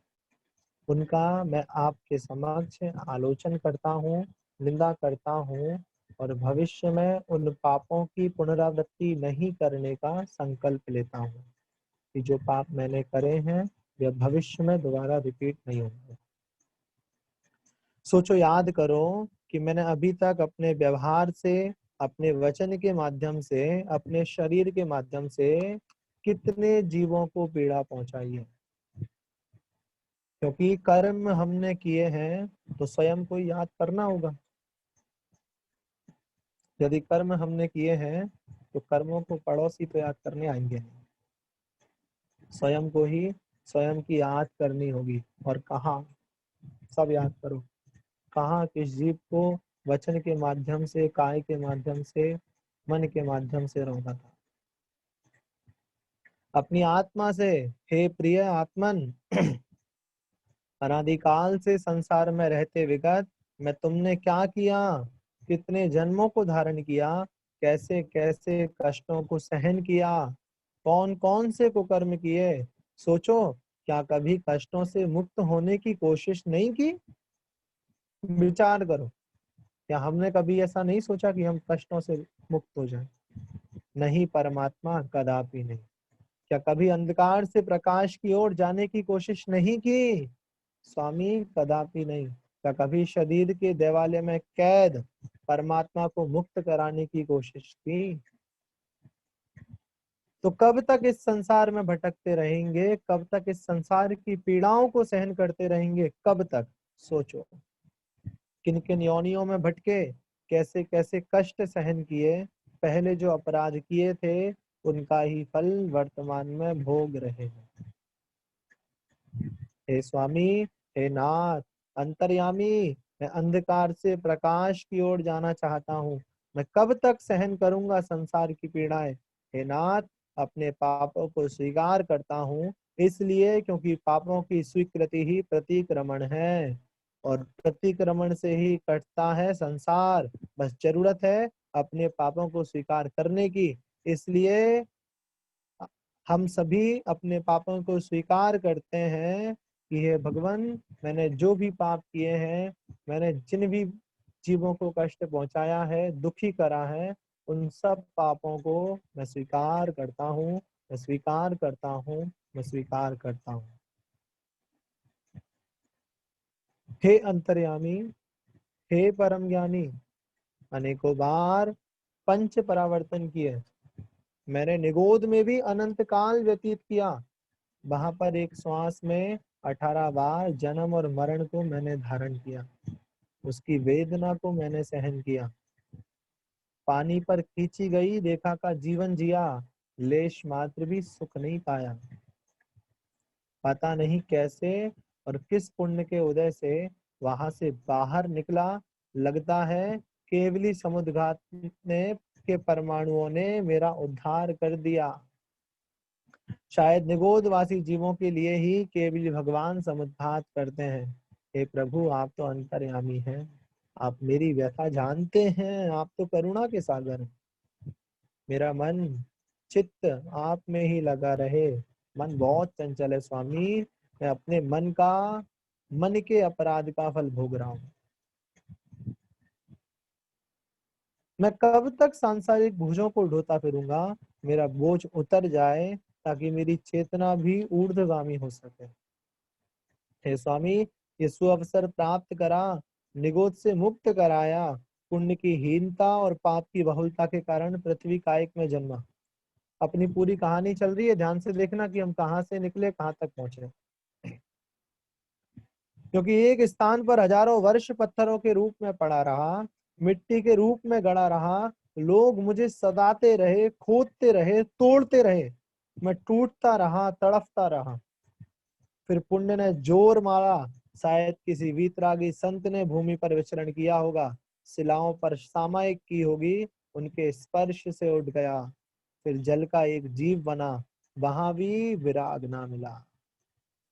उनका मैं आपके समक्ष आलोचन करता हूँ, निंदा करता हूँ, और भविष्य में उन पापों की पुनरावृत्ति नहीं करने का संकल्प लेता हूँ कि जो पाप मैंने करे हैं वे भविष्य में दोबारा रिपीट नहीं होंगे। सोचो, याद करो कि मैंने अभी तक अपने व्यवहार से, अपने वचन के माध्यम से, अपने शरीर के माध्यम से कितने जीवों को पीड़ा पहुंचाई है। क्योंकि कर्म हमने किए हैं तो स्वयं को याद करना होगा। यदि कर्म हमने किए हैं तो कर्मों को पड़ोसी तो याद करने आएंगे नहीं, स्वयं को ही स्वयं की याद करनी होगी। और कहाँ, सब याद करो, कहाँ किस जीव को वचन के माध्यम से, काय के माध्यम से, मन के माध्यम से रोका था। अपनी आत्मा से, हे प्रिय आत्मन, अनादिकाल से संसार में रहते विगत मैं तुमने क्या किया, कितने जन्मों को धारण किया, कैसे कैसे कष्टों को सहन किया, कौन कौन से कुकर्म किए। सोचो, क्या कभी कष्टों से मुक्त होने की कोशिश नहीं की? विचार करो, क्या हमने कभी ऐसा नहीं सोचा कि हम कष्टों से मुक्त हो जाएं? नहीं परमात्मा, कदापि नहीं। क्या कभी अंधकार से प्रकाश की ओर जाने की कोशिश नहीं की? स्वामी, कदापि नहीं। क्या कभी शरीर के देवालय में कैद परमात्मा को मुक्त कराने की कोशिश की? तो कब तक इस संसार में भटकते रहेंगे? कब तक इस संसार की पीड़ाओं को सहन करते रहेंगे? कब तक? सोचो, किन किन योनियों में भटके, कैसे कैसे कष्ट सहन किए, पहले जो अपराध किए थे उनका ही फल वर्तमान में भोग रहे हैं। हे स्वामी, हे नाथ, अंतर्यामी, मैं अंधकार से प्रकाश की ओर जाना चाहता हूँ। मैं कब तक सहन करूंगा संसार की पीड़ाएं? हे नाथ, अपने पापों को स्वीकार करता हूँ, इसलिए क्योंकि पापों की स्वीकृति ही प्रतिक्रमण है, और प्रतिक्रमण से ही कटता है संसार। बस जरूरत है अपने पापों को स्वीकार करने की। इसलिए हम सभी अपने पापों को स्वीकार करते हैं कि हे भगवान, मैंने जो भी पाप किए हैं, मैंने जिन भी जीवों को कष्ट पहुंचाया है, दुखी करा है, उन सब पापों को मैं स्वीकार करता हूँ, मैं स्वीकार करता हूँ, मैं स्वीकार करता हूँ। हे अंतर्यामी, हे परम ज्ञानी, अनेकों बार पंच परावर्तन किए, मैंने निगोद में भी अनंत काल व्यतीत किया। वहां पर एक श्वास में 18 बार जन्म और मरण को मैंने धारण किया, उसकी वेदना को मैंने सहन किया। पानी पर खींची गई रेखा का जीवन जिया, लेश मात्र भी सुख नहीं पाया। पता नहीं कैसे और किस पुण्य के उदय से वहां से बाहर निकला। लगता है केवली समुद्घात ने के परमाणुओं ने मेरा उद्धार कर दिया। शायद निगोदवासी जीवों के लिए ही केवल भगवान समुद्घात करते हैं। हे प्रभु, आप तो अंतर्यामी हैं, आप मेरी व्यथा जानते हैं, आप तो करुणा के सागर हैं। मेरा मन चित्त आप में ही लगा रहे। मन बहुत चंचल है स्वामी, मैं अपने मन के अपराध का फल भोग रहा हूँ। मैं कब तक सांसारिक बोझों को ढोता फिरूंगा? मेरा बोझ उतर जाए ताकि मेरी चेतना भी ऊर्ध्वगामी हो सके। हे स्वामी, ये सुअवसर प्राप्त करा, निगोद से मुक्त कराया। पुण्य की हीनता और पाप की बहुलता के कारण पृथ्वी कायिक में जन्मा। अपनी पूरी कहानी चल रही है, ध्यान से देखना कि हम कहाँ से निकले, कहाँ तक पहुंचे। क्योंकि एक स्थान पर हजारों वर्ष पत्थरों के रूप में पड़ा रहा, मिट्टी के रूप में गड़ा रहा, लोग मुझे सताते रहे, खोदते रहे, तोड़ते रहे, मैं टूटता रहा, तड़पता रहा। फिर पुण्य ने जोर मारा, शायद किसी वीतरागी संत ने भूमि पर विचरण किया होगा, शिलाओं पर सामायिक की होगी, उनके स्पर्श से उठ गया। फिर जल का एक जीव बना, वहां भी विराग ना मिला।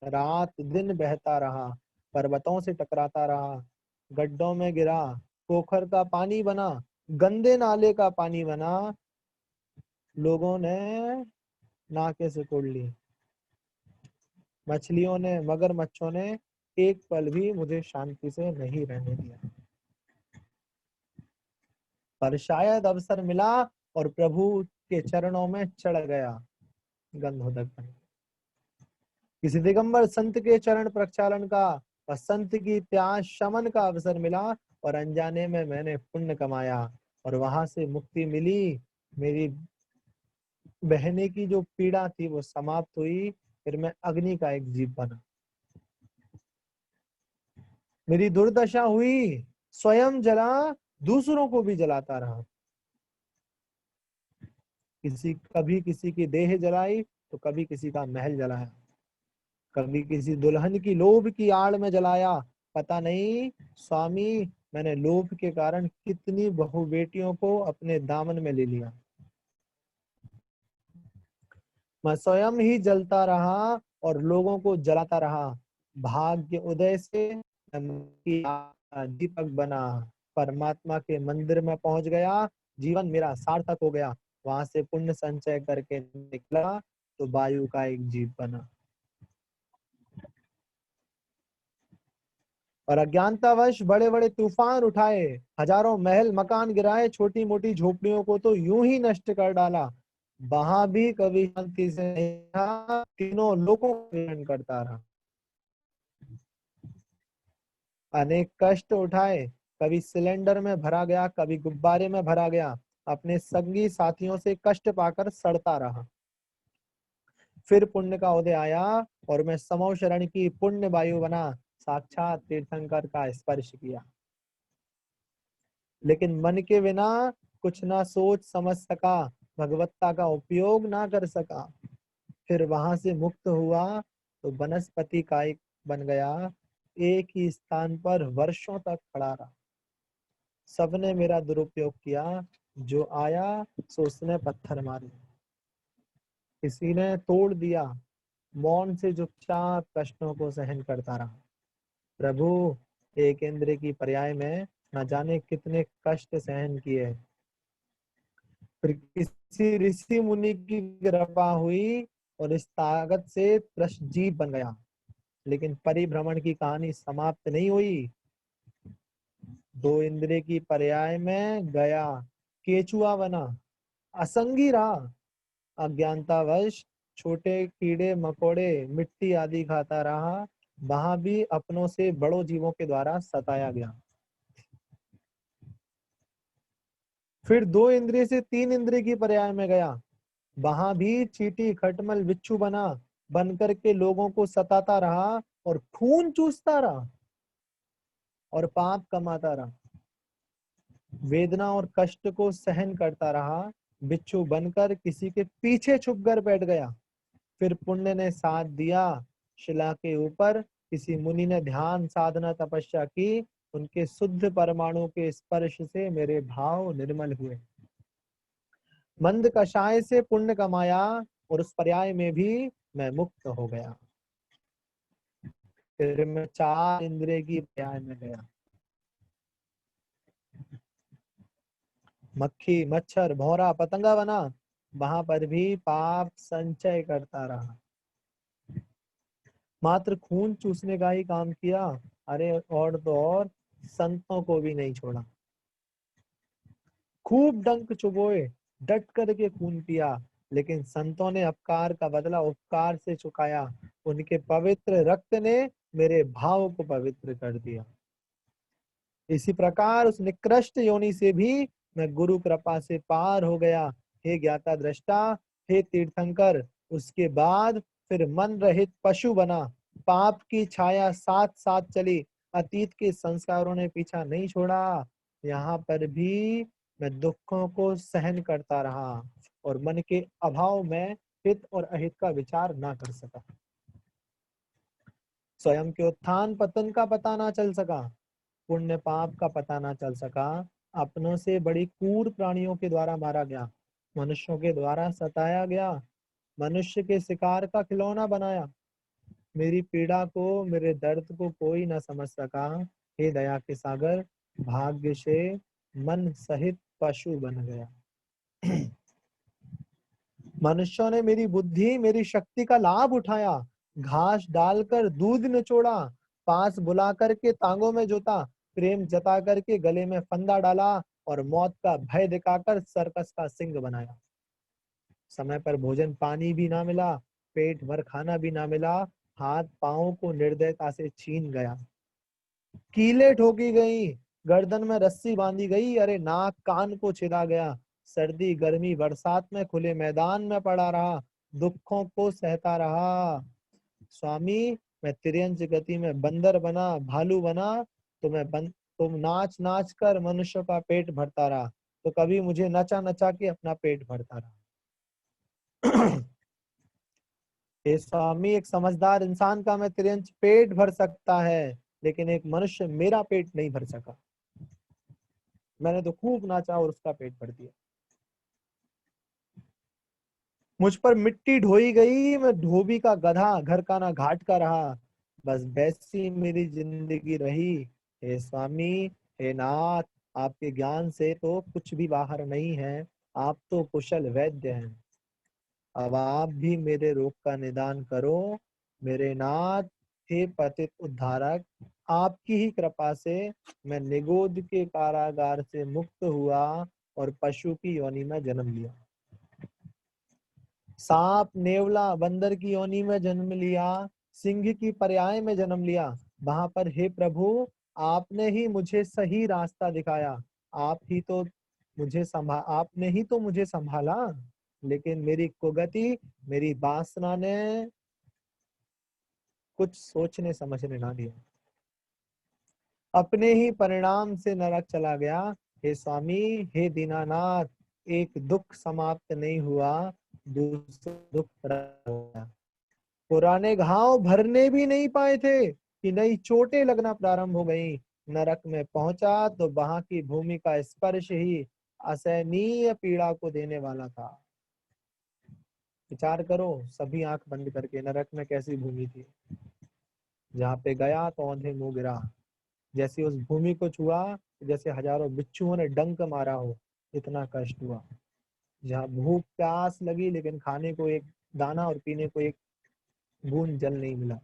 रात दिन बहता रहा, पर्वतों से टकराता रहा, गड्ढों में गिरा, पोखर का पानी बना, गंदे नाले का पानी बना, लोगों ने नाके से तोड़ ली। मछलियों ने, मगरमच्छों ने एक पल भी मुझे शांति से नहीं रहने दिया। पर शायद अवसर मिला और प्रभु के चरणों में चढ़ गया, गंधोदक बन। किसी दिगंबर संत के चरण प्रक्षालन का बसंत की प्यास शमन का अवसर मिला और अनजाने में मैंने पुण्य कमाया और वहां से मुक्ति मिली। मेरी बहने की जो पीड़ा थी वो समाप्त हुई। फिर मैं अग्नि का एक जीव बना। मेरी दुर्दशा हुई, स्वयं जला, दूसरों को भी जलाता रहा। कभी किसी की देह जलाई तो कभी किसी का महल जलाया, कभी किसी दुल्हन की लोभ की आड़ में जलाया। पता नहीं स्वामी, मैंने लोभ के कारण कितनी बहु बेटियों को अपने दामन में ले लिया। मैं स्वयं ही जलता रहा और लोगों को जलाता रहा। भाग्य उदय से मैं दीपक बना, परमात्मा के मंदिर में पहुंच गया। जीवन मेरा सार्थक हो गया। वहां से पुण्य संचय करके निकला तो वायु का एक जीव बना। और अज्ञानतावश बड़े बड़े तूफान उठाए, हजारों महल मकान गिराए, छोटी मोटी झोपड़ियों को तो यूं ही नष्ट कर डाला। वहां भी कभी शांति से नहीं रहा, तीनों लोगों को ग्रहण करता रहा। अनेक कष्ट उठाए, कभी सिलेंडर में भरा गया, कभी गुब्बारे में भरा गया। अपने संगी साथियों से कष्ट पाकर सड़ता रहा। फिर पुण्य का उदय आया और मैं समौ शरण की पुण्य वायु बना, साक्षात तीर्थंकर का स्पर्श किया। लेकिन मन के बिना कुछ ना सोच समझ सका, भगवत्ता का उपयोग ना कर सका। फिर वहां से मुक्त हुआ तो वनस्पति कायिक बन गया। एक ही स्थान पर वर्षों तक खड़ा रहा। सबने मेरा दुरुपयोग किया, जो आया सो उसने पत्थर मारे। किसी ने तोड़ दिया, मौन से चुपचाप कष्टों को सहन करता रहा। प्रभु, एक इंद्र की पर्याय में न जाने कितने कष्ट सहन किए। फिर किसी ऋषि मुनि की कृपा हुई और इस ताकत से जीव बन गया। लेकिन परिभ्रमण की कहानी समाप्त नहीं हुई। दो इंद्रिय की पर्याय में गया, केचुआ बना, असंगी रहा। अज्ञानतावश छोटे कीड़े मकोड़े मिट्टी आदि खाता रहा। वहां भी अपनों से बड़ों जीवों के द्वारा सताया गया। फिर दो इंद्रिय से तीन इंद्रिय की पर्याय में गया। वहां भी चींटी खटमल बिच्छू बना, बन करके लोगों को सताता रहा और खून चूसता रहा और पाप कमाता रहा। वेदना और कष्ट को सहन करता रहा। बिच्छू बनकर किसी के पीछे छुप कर बैठ गया। फिर पुण्य ने साथ दिया। शिला के ऊपर किसी मुनि ने ध्यान साधना तपस्या की। उनके शुद्ध परमाणु के स्पर्श से मेरे भाव निर्मल हुए। मंद कषाय से पुण्य कमाया और उस पर्याय में भी मैं मुक्त हो गया। फिर मैं चार इंद्रिय की पर्याय में गया। मक्खी मच्छर भौरा पतंगा बना, वहां पर भी पाप संचय करता रहा। मात्र खून चूसने का ही काम किया। अरे और तो और संतों को भी नहीं छोड़ा। खूब डंक चुभोए, डट करके खून पिया, लेकिन संतों ने अपकार का बदला उपकार से चुकाया। उनके पवित्र रक्त ने मेरे भाव को पवित्र कर दिया। इसी प्रकार उस निकृष्ट योनि से भी मैं गुरु कृपा से पार हो गया। हे ज्ञाता दृष्टा, हे तीर्थंकर। उसके बाद फिर मन रहित पशु बना। पाप की छाया साथ साथ चली। अतीत के संस्कारों ने पीछा नहीं छोड़ा। यहाँ पर भी मैं दुखों को सहन करता रहा और मन के अभाव में हित और अहित का विचार ना कर सका। स्वयं के उत्थान पतन का पता ना चल सका, पुण्य पाप का पता ना चल सका। अपनों से बड़ी क्रूर प्राणियों के द्वारा मारा गया, मनुष्यों के द्वारा सताया गया, मनुष्य के शिकार का खिलौना बनाया। मेरी पीड़ा को, मेरे दर्द को कोई ना समझ सका। हे दया के सागर, भाग्य से मन सहित पशु बन गया। मनुष्यों ने मेरी बुद्धि, मेरी शक्ति का लाभ उठाया। घास डालकर दूध निचोड़ा, पास बुला करके टांगों में जोता, प्रेम जता करके गले में फंदा डाला और मौत का भय दिखाकर सर्कस का सिंह बनाया। समय पर भोजन पानी भी ना मिला, पेट भर खाना भी ना मिला, हाथ पांव को निर्दयता से छीन गया। कीलें ठोकी गई, गर्दन में रस्सी बांधी गई, अरे नाक कान को छिदा गया, सर्दी गर्मी बरसात में खुले मैदान में पड़ा रहा, दुखों को सहता रहा। स्वामी, मैं तिर्यंच गति में बंदर बना, भालू बना, तुम नाच नाच कर मनुष्य का पेट भरता रहा, तो कभी मुझे नचा नचा के अपना पेट भरता रहा। हे स्वामी, एक समझदार इंसान का मैं तिरंज पेट भर सकता है, लेकिन एक मनुष्य मेरा पेट नहीं भर सका। मैंने तो खूब नाचा और उसका पेट भर दिया। मुझ पर मिट्टी ढोई गई, मैं धोबी का गधा, घर का ना घाट का रहा, बस वैसी मेरी जिंदगी रही। हे स्वामी, हे नाथ, आपके ज्ञान से तो कुछ भी बाहर नहीं है, आप तो कुशल वैद्य हैं। अब आप भी मेरे रोग का निदान करो मेरे नाथ। हे पतित उद्धारक, आपकी ही कृपा से मैं निगोद के कारागार से मुक्त हुआ और पशु की योनि में जन्म लिया। सांप नेवला बंदर की योनि में जन्म लिया, सिंह की पर्याय में जन्म लिया। वहां पर हे प्रभु, आपने ही मुझे सही रास्ता दिखाया, आपने ही तो मुझे संभाला, लेकिन मेरी कुगति, मेरी वासना ने कुछ सोचने समझने ना दिया, अपने ही परिणाम से नरक चला गया। हे स्वामी, हे दीनानाथ, एक दुख समाप्त नहीं हुआ, दूसरा दुख हो गया। पुराने घाव भरने भी नहीं पाए थे कि नई चोटें लगना प्रारंभ हो गई। नरक में पहुंचा तो वहां की भूमि का स्पर्श ही असहनीय पीड़ा को देने वाला था। विचार करो, सभी आंख बंद करके, नरक में कैसी भूमि थी। जहाँ पे गया तो औंधे मुंह गिरा, जैसे उस भूमि को छुआ जैसे हजारों बिच्छुओं ने डंक मारा हो, इतना कष्ट हुआ। जहाँ भूख प्यास लगी, लेकिन खाने को एक दाना और पीने को एक बूंद जल नहीं मिला।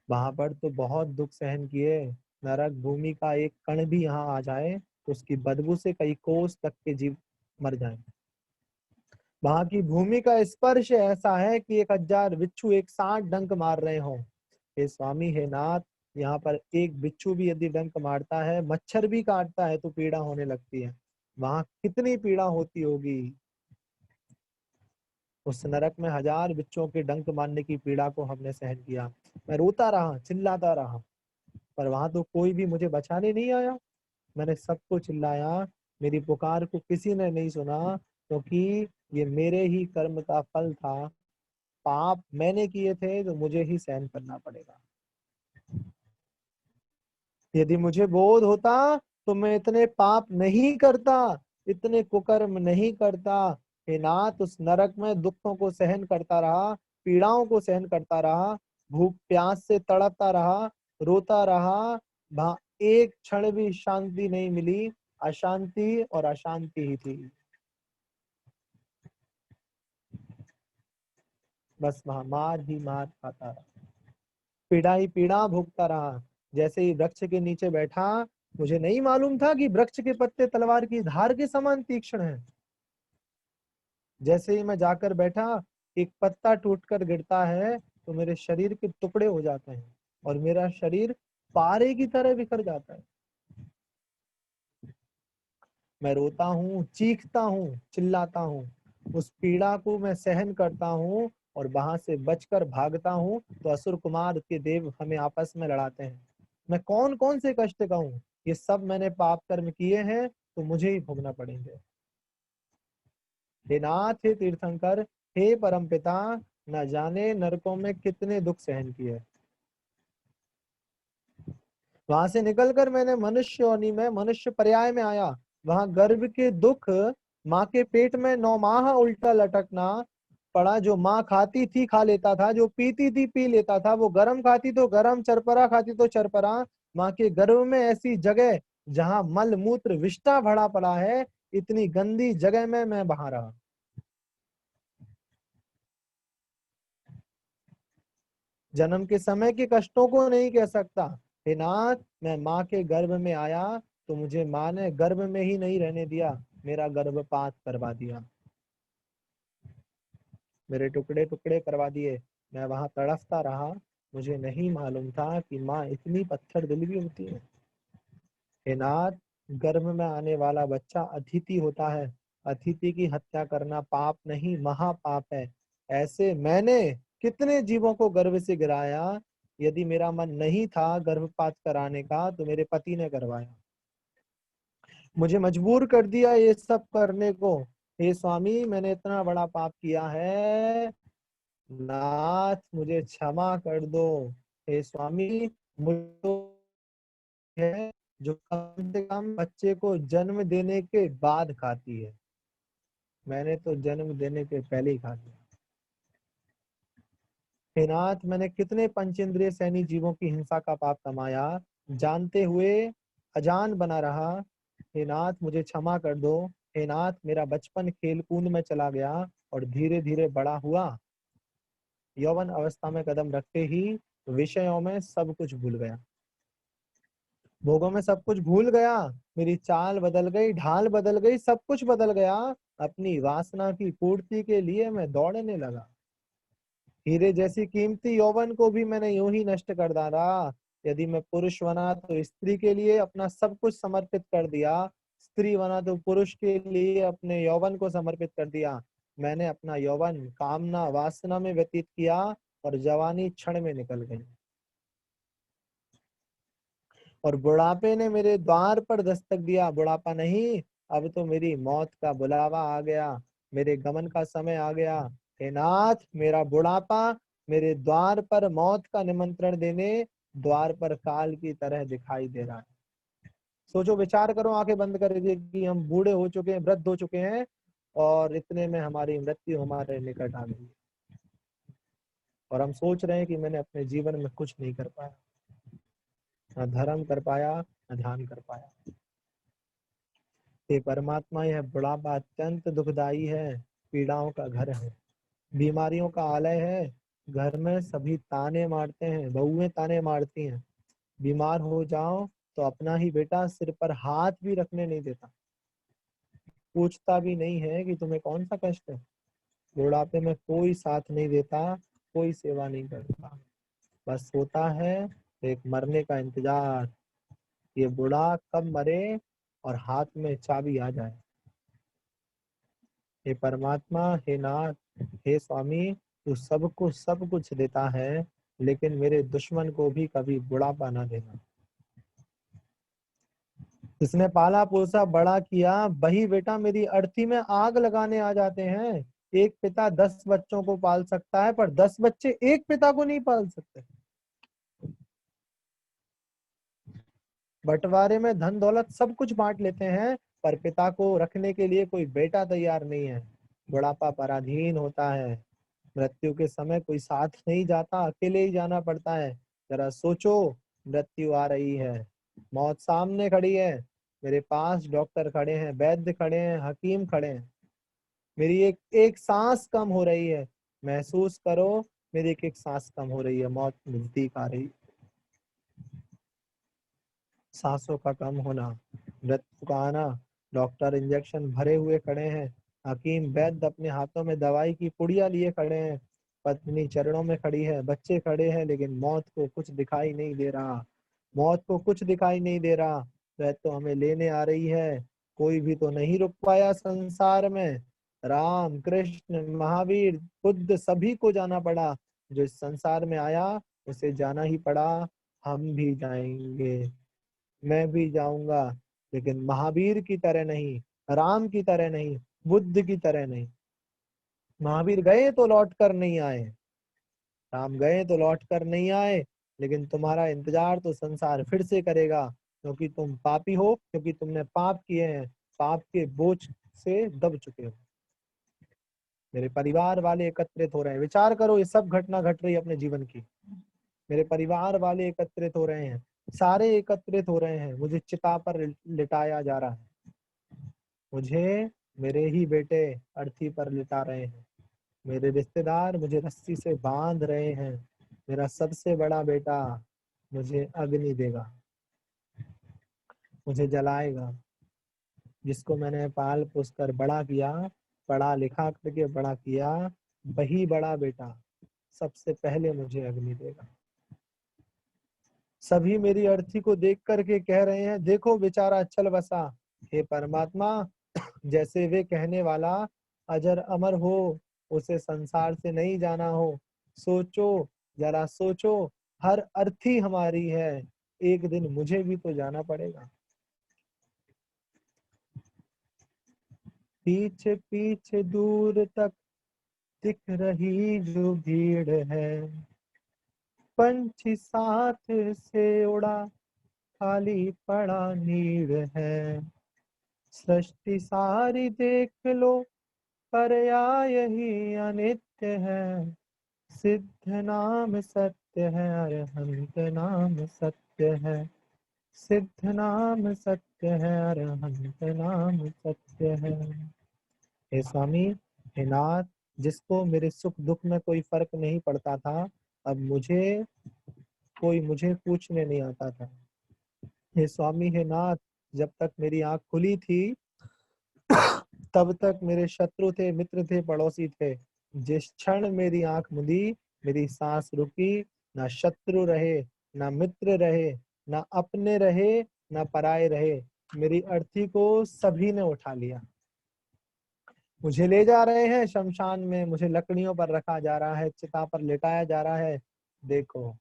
वहां पर तो बहुत दुख सहन किए। नरक भूमि का एक कण भी यहाँ आ जाए तो उसकी बदबू से कई कोस तक के जीव मर जाएं। वहां की भूमि का स्पर्श ऐसा है कि 1000 बिच्छू एक साथ डंक मार रहे हों। हे स्वामी, हे नाथ, यहाँ पर एक बिच्छू भी यदि डंक मारता है, मच्छर भी काटता है तो पीड़ा होने लगती है। वहां कितनी पीड़ा होती होगी। उस नरक में 1000 बिच्छुओं के डंक मारने की पीड़ा को हमने सहन किया। मैं रोता रहा, चिल्लाता रहा, पर वहां तो कोई भी मुझे बचाने नहीं आया। मैंने सबको चिल्लाया, मेरी पुकार को किसी ने नहीं सुना, क्योंकि ये मेरे ही कर्म का फल था। पाप मैंने किए थे तो मुझे ही सहन करना पड़ेगा। यदि मुझे बोध होता तो मैं इतने पाप नहीं करता, इतने कुकर्म नहीं करता। हे नाथ, उस नरक में दुखों को सहन करता रहा, पीड़ाओं को सहन करता रहा, भूख प्यास से तड़पता रहा, रोता रहा, वहां एक क्षण भी शांति नहीं मिली, अशांति और अशांति ही थी। बस वहां मार ही मार खाता रहा, पीड़ा ही पीड़ा भोगता रहा। जैसे ही वृक्ष के नीचे बैठा, मुझे नहीं मालूम था कि वृक्ष के पत्ते तलवार की धार के समान तीक्ष्ण हैं। जैसे ही मैं जाकर बैठा, एक पत्ता टूटकर गिरता है तो मेरे शरीर के टुकड़े हो जाते हैं और मेरा शरीर पारे की तरह बिखर जाता है। मैं रोता हूँ, चीखता हूँ, चिल्लाता हूँ, उस पीड़ा को मैं सहन करता हूँ और वहां से बचकर भागता हूँ तो असुर कुमार के देव हमें आपस में लड़ाते हैं। मैं कौन कौन से कष्ट कहूँ, ये सब मैंने पाप कर्म किए हैं तो मुझे ही भोगना पड़ेंगे। हे नाथ, हे तीर्थंकर, हे परमपिता, न जाने नरकों में कितने दुख सहन किए। वहां से निकलकर मैंने मनुष्य योनि में, मनुष्य पर्याय में आया। वहां गर्भ के दुख, माँ के पेट में 9 माह उल्टा लटकना पड़ा। जो माँ खाती थी खा लेता था, जो पीती थी पी लेता था, वो गरम खाती तो गरम, चरपरा खाती तो चरपरा। माँ के गर्भ में ऐसी जगह जहाँ मल मूत्र विष्ठा भरा पड़ा है, इतनी गंदी जगह में मैं वहां रहा। जन्म के समय के कष्टों को नहीं कह सकता। हे नाथ, मैं माँ के गर्भ में आया तो मुझे माँ ने गर्भ में ही नहीं रहने दिया, मेरा गर्भपात करवा दिया, मेरे टुकड़े टुकड़े करवा दिए। मैं वहां तड़फता रहा, मुझे नहीं मालूम था कि माँ इतनी पत्थर दिल भी होती है। हे नाथ, गर्भ में आने वाला बच्चा अतिथि होता है। अतिथि की हत्या करना पाप नहीं, महापाप है। ऐसे मैंने कितने जीवों को गर्भ से गिराया। यदि मेरा मन नहीं था गर्भपात कराने का तो मेरे पति ने करवाया, मुझे मजबूर कर दिया ये सब करने को। हे स्वामी, मैंने इतना बड़ा पाप किया है, नाथ मुझे क्षमा कर दो। हे स्वामी, मुझे तो है जो कम से कम बच्चे को जन्म देने के बाद खाती है, मैंने तो जन्म देने के पहले ही खा लिया। हे नाथ, मैंने कितने पंचेंद्रिय सैनी जीवों की हिंसा का पाप कमाया, जानते हुए अजान बना रहा। हे नाथ, मुझे क्षमा कर दो। हे नाथ, मेरा बचपन खेल कूद में चला गया और धीरे धीरे बड़ा हुआ। यौवन अवस्था में कदम रखते ही विषयों में सब कुछ भूल गया, भोगों में सब कुछ भूल गया। मेरी चाल बदल गई, ढाल बदल गई, सब कुछ बदल गया। अपनी वासना की पूर्ति के लिए मैं दौड़ने लगा। हीरे जैसी कीमती यौवन को भी मैंने यूं ही नष्ट कर डाला। यदि मैं पुरुष बना तो स्त्री के लिए अपना सब कुछ समर्पित कर दिया, स्त्री बना तो पुरुष के लिए अपने यौवन को समर्पित कर दिया। मैंने अपना यौवन कामना वासना में व्यतीत किया और जवानी क्षण में निकल गई। और बुढ़ापे ने मेरे द्वार पर दस्तक दिया। बुढ़ापा नहीं, अब तो मेरी मौत का बुलावा आ गया, मेरे गमन का समय आ गया। हे नाथ, मेरा बुढ़ापा मेरे द्वार पर मौत का निमंत्रण देने द्वार पर काल की तरह दिखाई दे रहा है। सोचो, विचार करो, आंखें बंद करके कि हम बूढ़े हो चुके हैं, वृद्ध हो चुके हैं और इतने में हमारी मृत्यु हमारे निकट आ गई और हम सोच रहे हैं कि मैंने अपने जीवन में कुछ नहीं कर पाया, न धर्म कर पाया, न ध्यान कर पाया। हे परमात्मा, यह बुढ़ापा अत्यंत दुखदाई है, पीड़ाओं का घर है, बीमारियों का आलय है। घर में सभी ताने मारते हैं, बहुएं ताने मारती हैं। बीमार हो जाओ तो अपना ही बेटा सिर पर हाथ भी रखने नहीं देता, पूछता भी नहीं है कि तुम्हें कौन सा कष्ट है। बुढ़ापे में कोई साथ नहीं देता, कोई सेवा नहीं करता, बस होता है एक मरने का इंतजार, ये बूढ़ा कब मरे और हाथ में चाबी आ जाए। हे परमात्मा, हे नाथ, हे स्वामी, तू सबको सब कुछ देता है, लेकिन मेरे दुश्मन को भी कभी बुढ़ापा ना देना। जिसने पाला पोसा बड़ा किया, वही बेटा मेरी अर्थी में आग लगाने आ जाते हैं। एक पिता 10 बच्चों को पाल सकता है, पर 10 बच्चे एक पिता को नहीं पाल सकते। बंटवारे में धन दौलत सब कुछ बांट लेते हैं, पर पिता को रखने के लिए कोई बेटा तैयार नहीं है। बुढ़ापा पराधीन होता है, मृत्यु के समय कोई साथ नहीं जाता, अकेले ही जाना पड़ता है। जरा सोचो, मृत्यु आ रही है, मौत सामने खड़ी है, मेरे पास डॉक्टर खड़े हैं, वैद्य खड़े हैं, हकीम खड़े हैं। मेरी एक एक सांस कम हो रही है, महसूस करो, मेरी एक एक सांस कम हो रही है, मौत नजदीक आ रही। सांसों का कम होना, मृत्यु का आना, डॉक्टर इंजेक्शन भरे हुए खड़े हैं, हकीम वैद्य अपने हाथों में दवाई की पुड़िया लिए खड़े हैं, पत्नी चरणों में खड़ी है, बच्चे खड़े हैं, लेकिन मौत को कुछ दिखाई नहीं दे रहा। मौत को कुछ दिखाई नहीं दे रहा, वह तो हमें लेने आ रही है। कोई भी तो नहीं रुक पाया संसार में। राम कृष्ण महावीर बुद्ध सभी को जाना पड़ा, जो इस संसार में आया उसे जाना ही पड़ा। हम भी जाएंगे, मैं भी जाऊंगा, लेकिन महावीर की तरह नहीं, राम की तरह नहीं, बुद्ध की तरह नहीं। महावीर गए तो लौट कर नहीं आए, राम गए तो लौट कर नहीं आए, लेकिन तुम्हारा इंतजार तो संसार फिर से करेगा, क्योंकि तुम पापी हो, क्योंकि तुमने पाप किए हैं, पाप के बोझ से दब चुके हो। मेरे परिवार वाले एकत्रित हो रहे हैं, विचार करो, ये सब घटना घट रही है अपने जीवन की। मेरे परिवार वाले एकत्रित हो रहे हैं, सारे एकत्रित हो रहे हैं, मुझे चिता पर लिटाया जा रहा है, मुझे मेरे ही बेटे अर्थी पर लिटा रहे हैं, मेरे रिश्तेदार मुझे रस्सी से बांध रहे हैं, मेरा सबसे बड़ा बेटा मुझे अग्नि देगा, मुझे जलाएगा। जिसको मैंने पाल पोस कर बड़ा किया, पढ़ा लिखा करके बड़ा किया, वही बड़ा बेटा सबसे पहले मुझे अग्नि देगा। सभी मेरी अर्थी को देख करके कह रहे हैं, देखो बेचारा चल बसा। हे परमात्मा, जैसे वे कहने वाला अजर अमर हो, उसे संसार से नहीं जाना हो। सोचो, जरा सोचो, हर अर्थी हमारी है, एक दिन मुझे भी तो जाना पड़ेगा। पीछे पीछे दूर तक दिख रही जो भीड़ है, पंछी साथ से उड़ा, खाली पड़ा नीड़ है। सृष्टि सारी देख लो, पर या यही अनित्य है। सिद्ध नाम सत्य है, अरहंत नाम सत्य है। सिद्ध नाम सत्य है, अरहंत नाम सत्य है। हे स्वामी, हे नाथ, जिसको मेरे सुख दुख में कोई फर्क नहीं पड़ता था, अब मुझे पूछने नहीं आता था। हे स्वामी, हे नाथ, जब तक मेरी आंख खुली थी तब तक मेरे शत्रु थे, मित्र थे, पड़ोसी थे। जिस क्षण मेरी आंख मुदी, मेरी सांस रुकी, ना शत्रु रहे, ना मित्र रहे, ना अपने रहे, ना पराये रहे। मेरी अर्थी को सभी ने उठा लिया। मुझे ले जा रहे हैं शमशान में, मुझे लकड़ियों पर रखा जा रहा है, चिता पर लिटाया जा रहा है। देखो,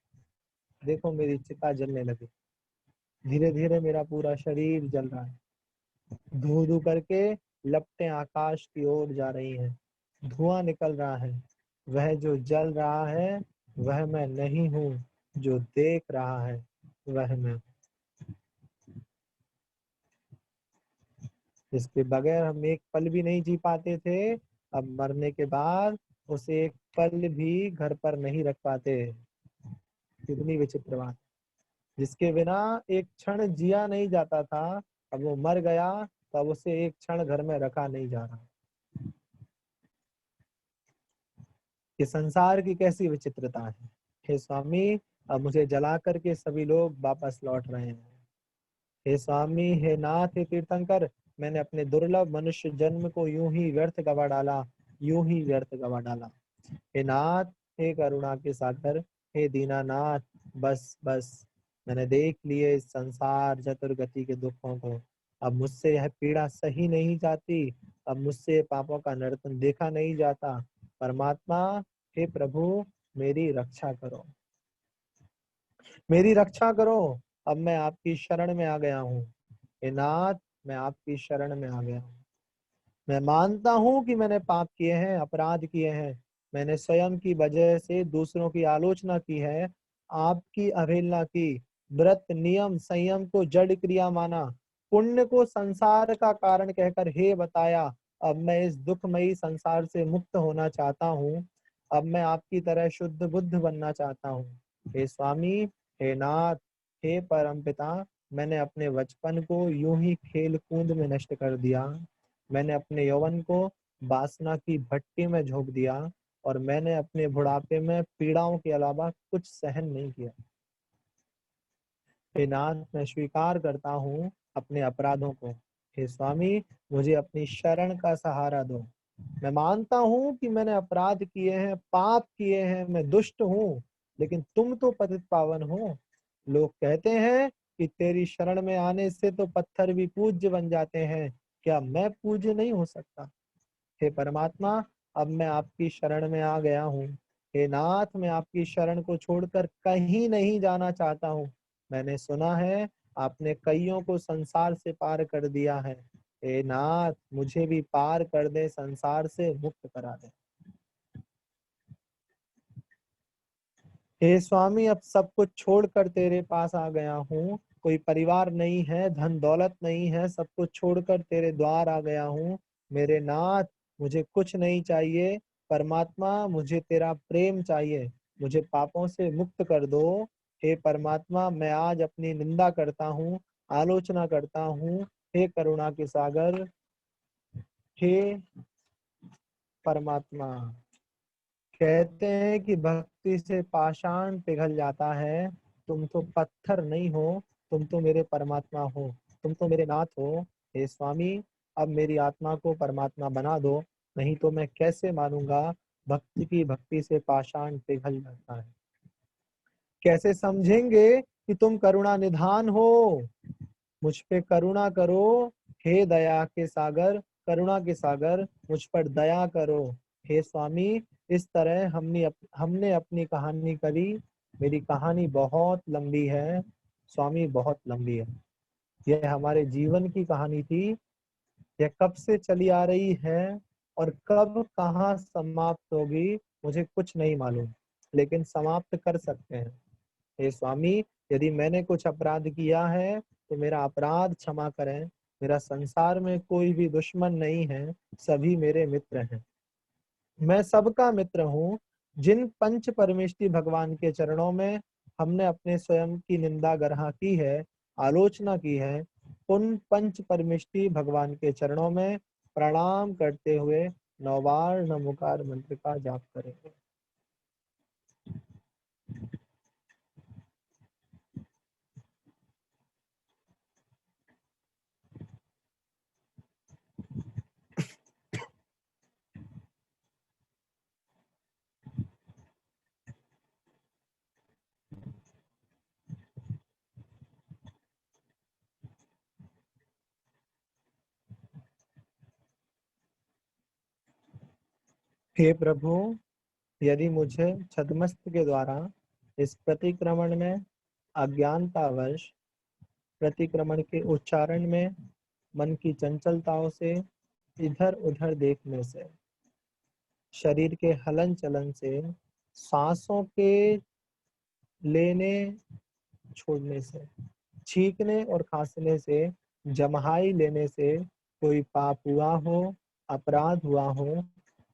देखो मेरी चिता जलने लगी। धीरे धीरे मेरा पूरा शरीर जल रहा है। धू धू करके लपटें आकाश की ओर जा रही हैं। धुआं निकल रहा है। वह जो जल रहा है वह मैं नहीं हूँ, जो देख रहा है वह मैं। इसके बगैर हम एक पल भी नहीं जी पाते थे, अब मरने के बाद उसे एक पल भी घर पर नहीं रख पाते। कितनी विचित्र बात। जिसके बिना एक क्षण जिया नहीं जाता था, अब वो मर गया तो अब उसे एक क्षण घर में रखा नहीं जा रहा। ये संसार की कैसी विचित्रता है। हे स्वामी, अब मुझे जला करके सभी लोग वापस लौट रहे हैं। हे स्वामी, हे नाथ, हे तीर्थंकर, मैंने अपने दुर्लभ मनुष्य जन्म को यूं ही व्यर्थ गवा डाला, यूं ही व्यर्थ गवा डाला। हे नाथ, हे करुणा के सागर, हे दीनानाथ, बस बस, मैंने देख लिए इस संसार चतुर्गति के दुखों को। अब मुझसे यह पीड़ा सही नहीं जाती, अब मुझसे पापों का नर्तन देखा नहीं जाता। परमात्मा, हे प्रभु, मेरी रक्षा करो, मेरी रक्षा करो। अब मैं आपकी शरण में आ गया हूँ। हे नाथ, मैं आपकी शरण में आ गया हूँ। मैं मानता हूँ कि मैंने पाप किए हैं, अपराध किए हैं। मैंने स्वयं की वजह से दूसरों की आलोचना की है, आपकी अवहेलना की, व्रत नियम संयम को जड़ क्रिया माना, पुण्य को संसार का कारण कहकर हे बताया। अब मैं इस दुखमयी संसार से मुक्त होना चाहता हूँ। अब मैं आपकी तरह शुद्ध बुद्ध बनना चाहता हूँ। हे स्वामी, हे नाथ, हे परमपिता, मैंने अपने बचपन को यूं ही खेल कूद में नष्ट कर दिया। मैंने अपने यौवन को वासना की भट्टी में झोंक दिया, और मैंने अपने बुढ़ापे में पीड़ाओं के अलावा कुछ सहन नहीं किया। हे नाथ, मैं स्वीकार करता हूँ अपने अपराधों को। हे स्वामी, मुझे अपनी शरण का सहारा दो। मैं मानता हूँ कि मैंने अपराध किए हैं, पाप किए हैं, मैं दुष्ट हूँ, लेकिन तुम तो पतित पावन हो। लोग कहते हैं कि तेरी शरण में आने से तो पत्थर भी पूज्य बन जाते हैं, क्या मैं पूज्य नहीं हो सकता? हे परमात्मा, अब मैं आपकी शरण में आ गया हूँ। हे नाथ, मैं आपकी शरण को छोड़कर कहीं नहीं जाना चाहता हूँ। मैंने सुना है आपने कईयों को संसार से पार कर दिया है। हे नाथ, मुझे भी पार कर दे, संसार से मुक्त करा दे। हे स्वामी, अब सब कुछ छोड़कर तेरे पास आ गया हूँ। कोई परिवार नहीं है, धन दौलत नहीं है, सब कुछ छोड़कर तेरे द्वार आ गया हूँ। मेरे नाथ, मुझे कुछ नहीं चाहिए। परमात्मा, मुझे तेरा प्रेम चाहिए। मुझे पापों से मुक्त कर दो। हे परमात्मा, मैं आज अपनी निंदा करता हूँ, आलोचना करता हूँ। हे करुणा के सागर, हे परमात्मा। कहते हैं कि भक्ति से पाषाण पिघल जाता है। तुम तो पत्थर नहीं हो, तुम तो मेरे परमात्मा हो, तुम तो मेरे नाथ हो। हे स्वामी, अब मेरी आत्मा को परमात्मा बना दो, नहीं तो मैं कैसे मानूंगा भक्ति की भक्ति से पाषाण पिघल जाता है। कैसे समझेंगे कि तुम करुणा निधान हो, मुझ पे करुणा करो। हे दया के सागर, करुणा के सागर, मुझ पर दया करो। हे स्वामी, इस तरह हमने अपनी कहानी करी। मेरी कहानी बहुत लंबी है स्वामी, बहुत लंबी है। यह हमारे जीवन की कहानी थी। यह कब से चली आ रही है और कब कहाँ समाप्त होगी मुझे कुछ नहीं मालूम, लेकिन समाप्त कर सकते हैं। हे स्वामी, यदि मैंने कुछ अपराध किया है तो मेरा अपराध क्षमा करें। मेरा संसार में कोई भी दुश्मन नहीं है, सभी मेरे मित्र हैं। मैं सबका मित्र हूँ। जिन पंच परमेष्टि भगवान के चरणों में हमने अपने स्वयं की निंदा ग्रहा की है, आलोचना की है, उन पंच परमेष्टि भगवान के चरणों में प्रणाम करते हुए 9 बार नमोकार मंत्र का जाप करेंगे। हे प्रभु, यदि मुझे छद्मस्त के द्वारा इस प्रतिक्रमण में अज्ञानतावश प्रतिक्रमण के उच्चारण में मन की चंचलताओं से, इधर उधर देखने से, शरीर के हलन चलन से, सांसों के लेने छोड़ने से, छींकने और खांसने से, जम्हाई लेने से कोई पाप हुआ हो, अपराध हुआ हो,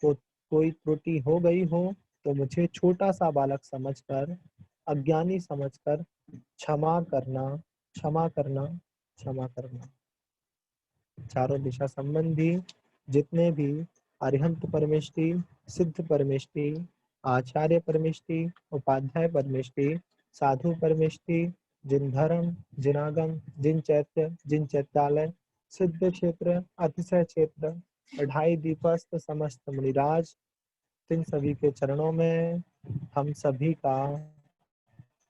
तो कोई त्रुटि हो गई हो तो मुझे छोटा सा बालक समझकर, अज्ञानी समझकर क्षमा करना, क्षमा करना, क्षमा करना। चारों दिशा संबंधी जितने भी अरिहंत परमेष्टि, सिद्ध परमेष्टि, आचार्य परमेष्टि, उपाध्याय परमेष्टि, साधु परमेष्टि, जिन धर्म, जिन आगम, जिन चैत्य, जिन चैत्यालय, सिद्ध क्षेत्र, अतिशय क्षेत्र, 2.5 दीपस्थ समस्त मुनिराज, इन सभी के चरणों में हम सभी का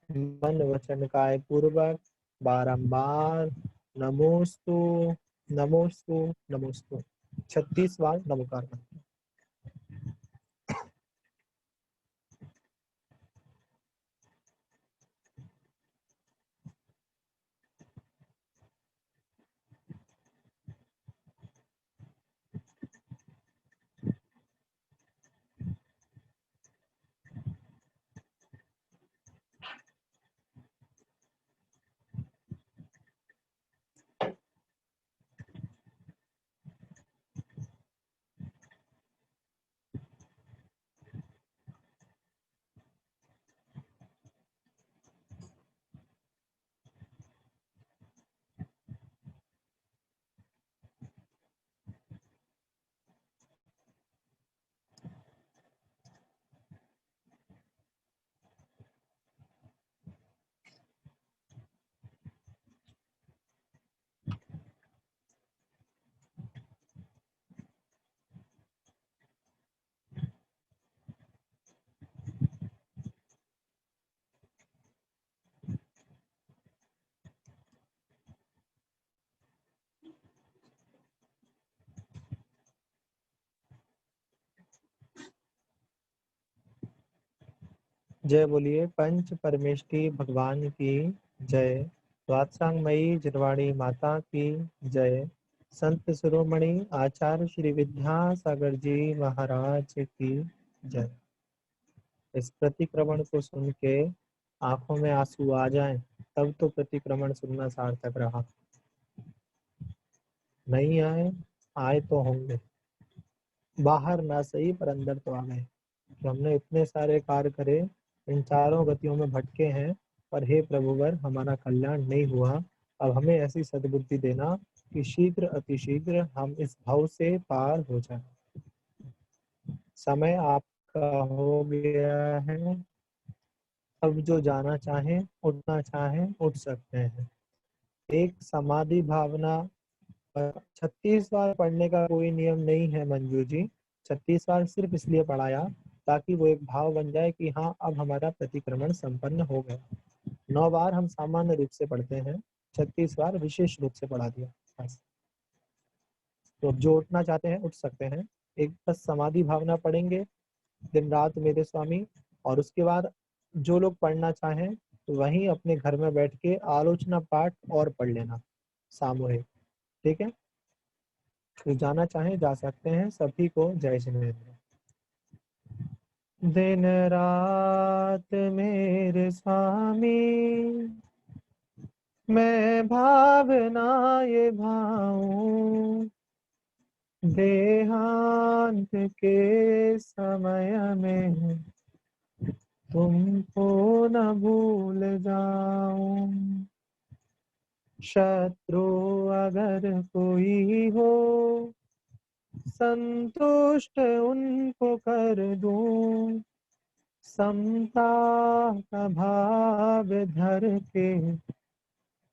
मन वचन काय पूर्वक बारंबार नमोस्तु, नमोस्तु, नमोस्तु 36 बार नमोकार करते हैं। जय बोलिए पंच परमेष्टि भगवान की जय। द्वादशांगमयी जिनवाणी माता की जय। संत शिरोमणि आचार्य श्री विद्यासागर जी महाराज की जय। इस प्रतिक्रमण को सुन के आंखों में आंसू आ जाएं, तब तो प्रतिक्रमण सुनना सार्थक रहा। नहीं आए, आए तो होंगे, बाहर ना सही पर अंदर तो आ गए कि हमने इतने सारे कार्य करे, इन चारों गतियों में भटके हैं, पर हे प्रभुवर हमारा कल्याण नहीं हुआ। अब हमें ऐसी सद्बुद्धि देना कि शीघ्र अतिशीघ्र हम इस भव से पार हो जाएं। समय आपका हो गया है। अब जो जाना चाहे, उठना चाहे, उठ सकते हैं। एक समाधि भावना 36 बार पढ़ने का कोई नियम नहीं है मंजू जी। 36 बार सिर्फ इसलिए पढ़ाया ताकि वो एक भाव बन जाए कि हाँ अब हमारा प्रतिक्रमण संपन्न हो गया। 9 बार हम सामान्य रूप से पढ़ते हैं, 36 बार विशेष रूप से पढ़ा दिया बस। तो अब जो उठना चाहते हैं उठ सकते हैं। एक बस समाधि भावना पढ़ेंगे दिन रात मेरे स्वामी, और उसके बाद जो लोग पढ़ना चाहें तो वहीं अपने घर में बैठ के आलोचना पाठ और पढ़ लेना सामूहिक, ठीक है। तो जाना चाहें जा सकते हैं। सभी को जय जिनेंद्र। दिन रात मेरे स्वामी, मैं भावना ये भाऊं, देहांत के समय में तुमको न भूल जाऊं। शत्रु अगर कोई हो, संतुष्ट उनको कर दूं, समता का भाव धर के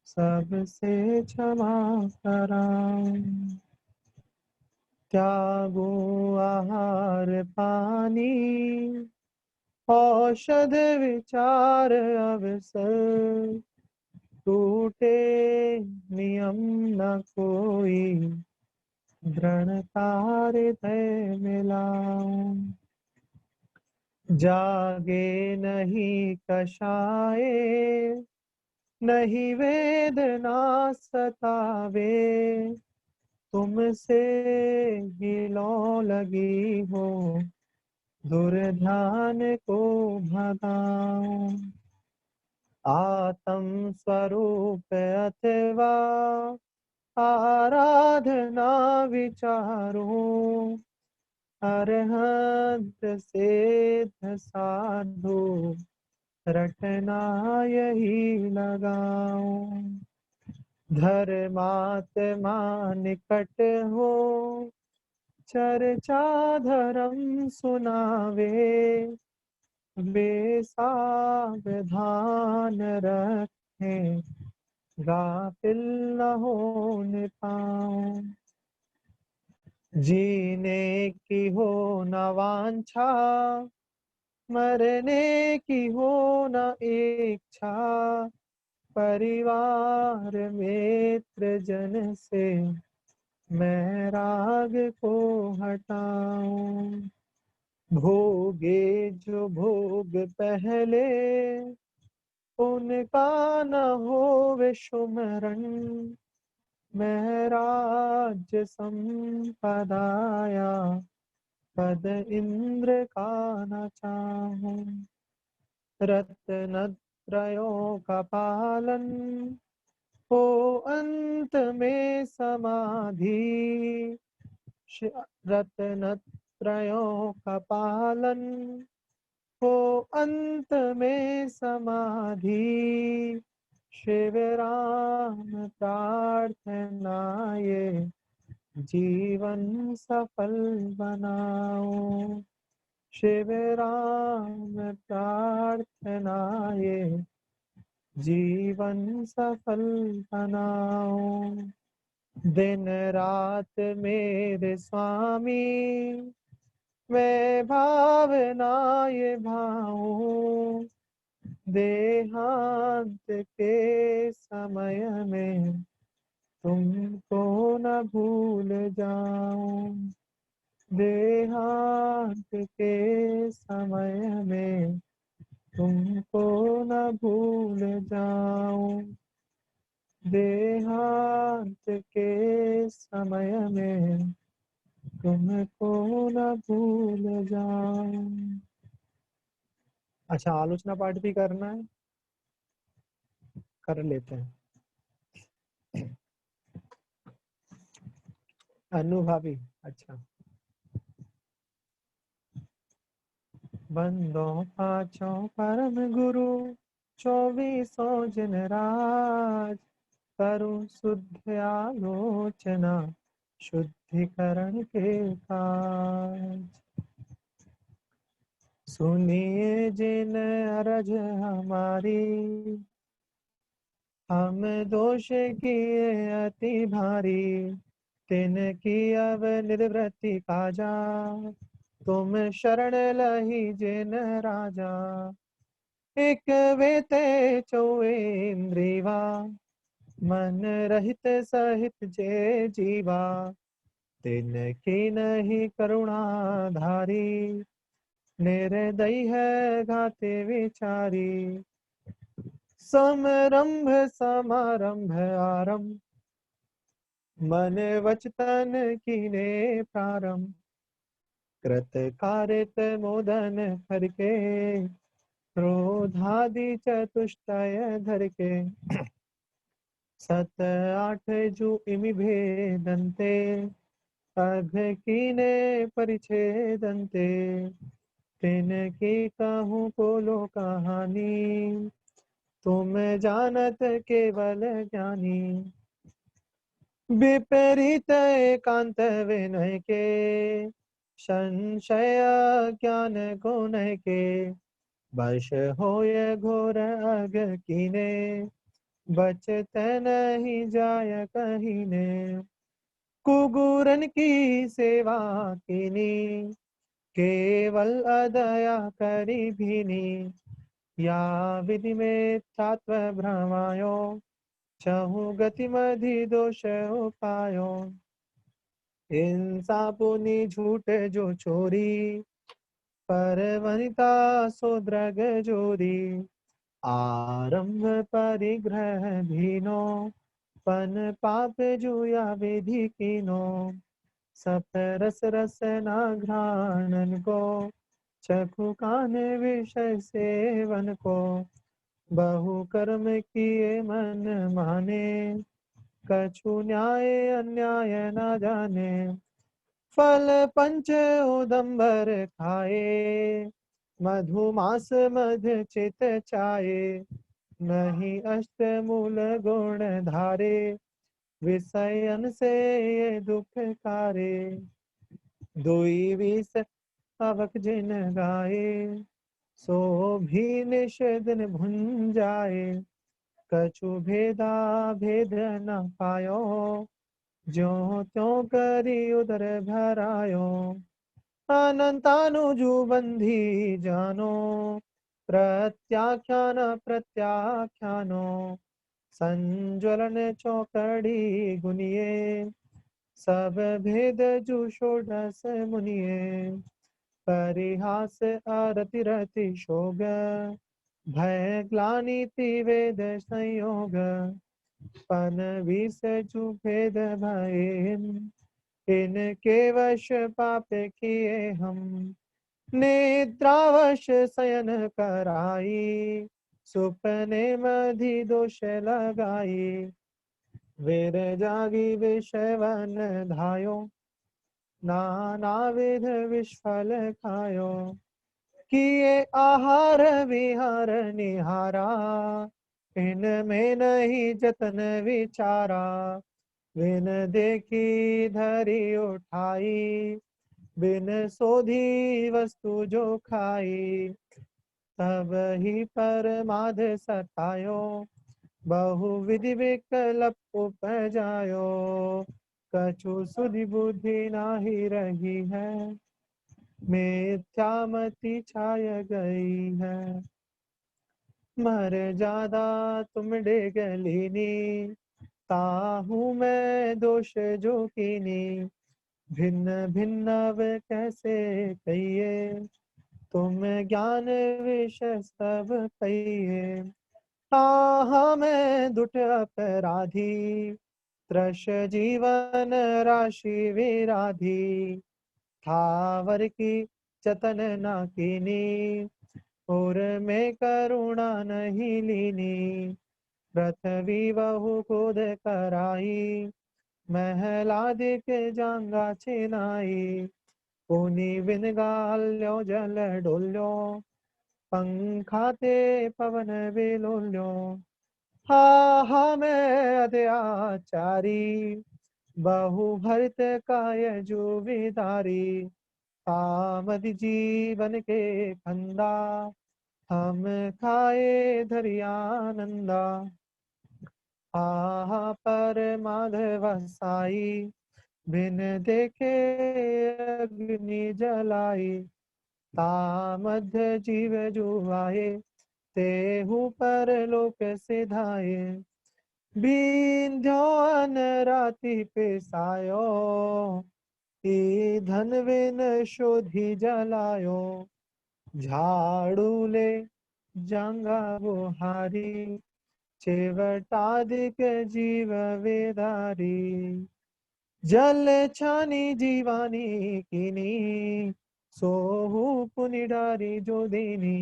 सबसे क्षमा कराऊं। त्यागो आहार पानी, औषध विचार अवसर, टूटे नियम न कोई, दृढ़ता हृदय मिलाऊं। जागे नहीं कषाय, नहीं वेदना सतावे, तुमसे ही लौ लगी हो, दुर्ध्यान को भगाऊं। आत्म स्वरूप अथवा आराधना विचारो, अरहंत सिद्ध साधु रटना यही लगाऊं। धर्मात्मा निकट हो, चर्चा धर्म सुनावे, वे सावधान रखे, गाफिल न होने पाऊं। जीने की हो न वांछा, मरने की हो न इच्छा, परिवार मित्र जन से मैं राग को हटाऊं। भोगे जो भोग पहले, उनका न होवे सुमरन, मैं राज्य संपदाया पद इंद्र का न चाहूं। रत्न त्रयों का पालन हो अंत में समाधि, रत्न त्रयों का पालन हो अंत में समाधि, शिव राम प्रार्थना ये जीवन सफल बनाओ। शिव राम प्रार्थना ये जीवन सफल बनाओ। दिन रात मेरे स्वामी, मैं भावना ये भाऊं, देहांत के समय में तुमको न भूल जाऊं। देहांत के समय में तुमको न भूल जाऊं। देहांत के समय में तुमको न भूल जाऊं। अच्छा, आलोचना पाठ भी करना है, कर लेते हैं। अनुभवी, अच्छा। बंदों पांचों परम गुरु, 24 जन राज, करूं शुद्ध आलोचना, शुद्धिकरण के काज। सुनिए जिन अरज हमारी, हम दोष किए अति भारी, तिनकी अब निर्वृत्ति काजा, तुम शरण लही जिन राजा। एक वेते चौएन्द्रिवा, मन रहित सहित जे जीवा, तिनकी नहीं करुणा धारी, निर्दयी है घाते विचारी। समरंभ समारंभ आरंभ, मन वचतन कीने प्रारंभ, कृत कारित मोदन करके, क्रोधादि चतुष्टय धर के। सत आठ जू इमि भेदन्ते, अघ कीने परिच्छेदन्ते, तिनकी कहूँ बोलो कहानी, तुम जानत केवल ज्ञानी। विपरीत एकांत विनय के, संशय ज्ञान गुण के, वश होय घोर अग कीने, बचत नहीं जाय कहीने। कुगुरन की सेवा कीनी, केवल अदया करी भीनी, या विधि में तत्व भ्रमायो, चहु गति मधि दोष उपायो। हिंसा पुनि झूठ जो चोरी, पर वनिता सोद्रग जोरी। आरंभ परिग्रह भीनो, पन पाप जुया विधि कीनो। सप रस रसना घ्राणन को, चखु कान विषय सेवन को। बहु कर्म किए मन माने, कछु न्याय अन्याय न जाने। फल पंच उदम्बर खाए, मधुमास मध चित चाये। नहीं अष्ट मूल गुण धारे, विषयन से ये दुख कारे। दुई विष अवक जिन गाए, सो भी निषेधन भुंजाए। कछु भेदा भेद न पायो, ज्यों त्यों करी उदर भरायो। अनंतानुजु बंधी जानो, प्रत्याख्यान प्रत्याख्यानो। संज्वलन चौकड़ी गुनिए, सब भेद जु षोडश मुनिए। परिहास अरति रति शोग, भय ग्लानि वेद संयोग। पन विष जु भेद भय, इनके वश पाप किए हम। निद्रावश शयन कराई, सुपने मधि दोष लगाई। वीर जागी विषय वन धायो, नाना विध विषफल खायो। किए आहार विहार निहारा, इनमें नहीं जतन विचारा। बिन देखी धरी उठाई, बिन सोधी वस्तु जो खाई। तब ही परमाध सतायो, बहुविधि विकल्प उपजायो। कछु सुधि बुद्धि नाही रही है, मिथ्यामति छाय गई है। मर जादा तुम डेगलीनी, ताहू मैं दोष जो कीनी। भिन्न भिन्न अब कैसे कहिए, तुम ज्ञान विषय सब कहिए। ताहा मैं दुट अपराधी, त्रश जीवन राशि विराधी। थावर की जतन न कीनी, और मैं करुणा नहीं लीनी। पृथ्वी बहु खुद कराई, महलादिक जांगा छिनाई। पुनि बिन गाल्यो जल डोल्यो, पंखा ते पवन बिलोल्यो। हा मैं अत्याचारी, बहु भरत काय जुविदारी। कामद जीवन के फंदा, हम खाए धरियानंदा। आहा पर माधव साई, बिन देखे अग्नि जलाई। तामध्य जीव जुआए, तेहु परलोक सिधाए। विंध्यान राति पेसायो, ई धन विन शोधी जलायो। झाड़ू ले जांगा बुहारी, चेवटादिक जीव वेदारी। जल छानी जीवानी कीनी, सोहू पुनि डारी जो दीनी।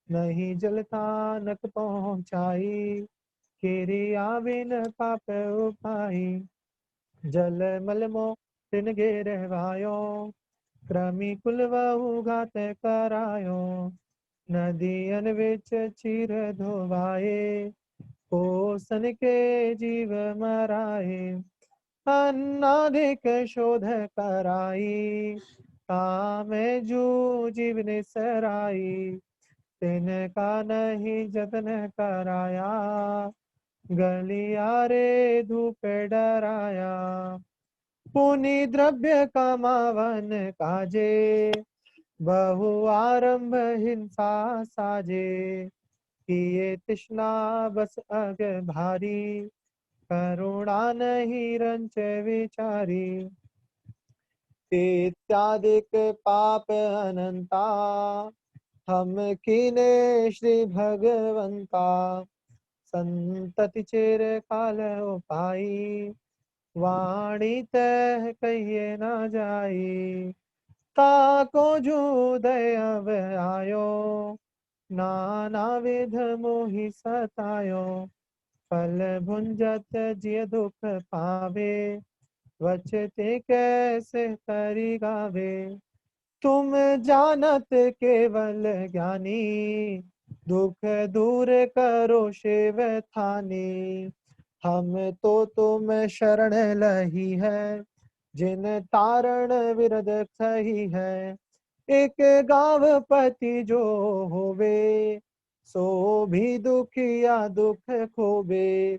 नहीं जलता नक पहुँचाई, किरिया बिन पाप उपाई। जल मल मो तिन गिरवायो, क्रमी कुल वहु घात करायो। नदियन विच चीर धोवाए, कोसन के जीव मराए। अन्नाधिक शोध कराई, कामे जू जीव निसराई। तिनका नहीं जतन कराया, गलिया रे धूप डराया। पुनि द्रव्य कमावन काजे, बहु आरंभ हिंसा साजे। किए तृष्णा बस अग भारी, करुणा नहीं रंच विचारी। इत्यादिक पाप अनंता, हम कीने श्री भगवंता। संतति चिर काल उपाई, वाणी तह कहिए न जाई। ताको जो दयाव आयो, नाना विध मोहि सतायो। फल भुंजत जिय दुख पावे, वचते कैसे करी गावे। तुम जानत केवल ज्ञानी, दुख दूर करो शिव थानी। हम तो तुम शरण लही है, जिन तारण विरद सही है। एक गाव पति जो होवे, सो भी दुखिया दुख खोवे।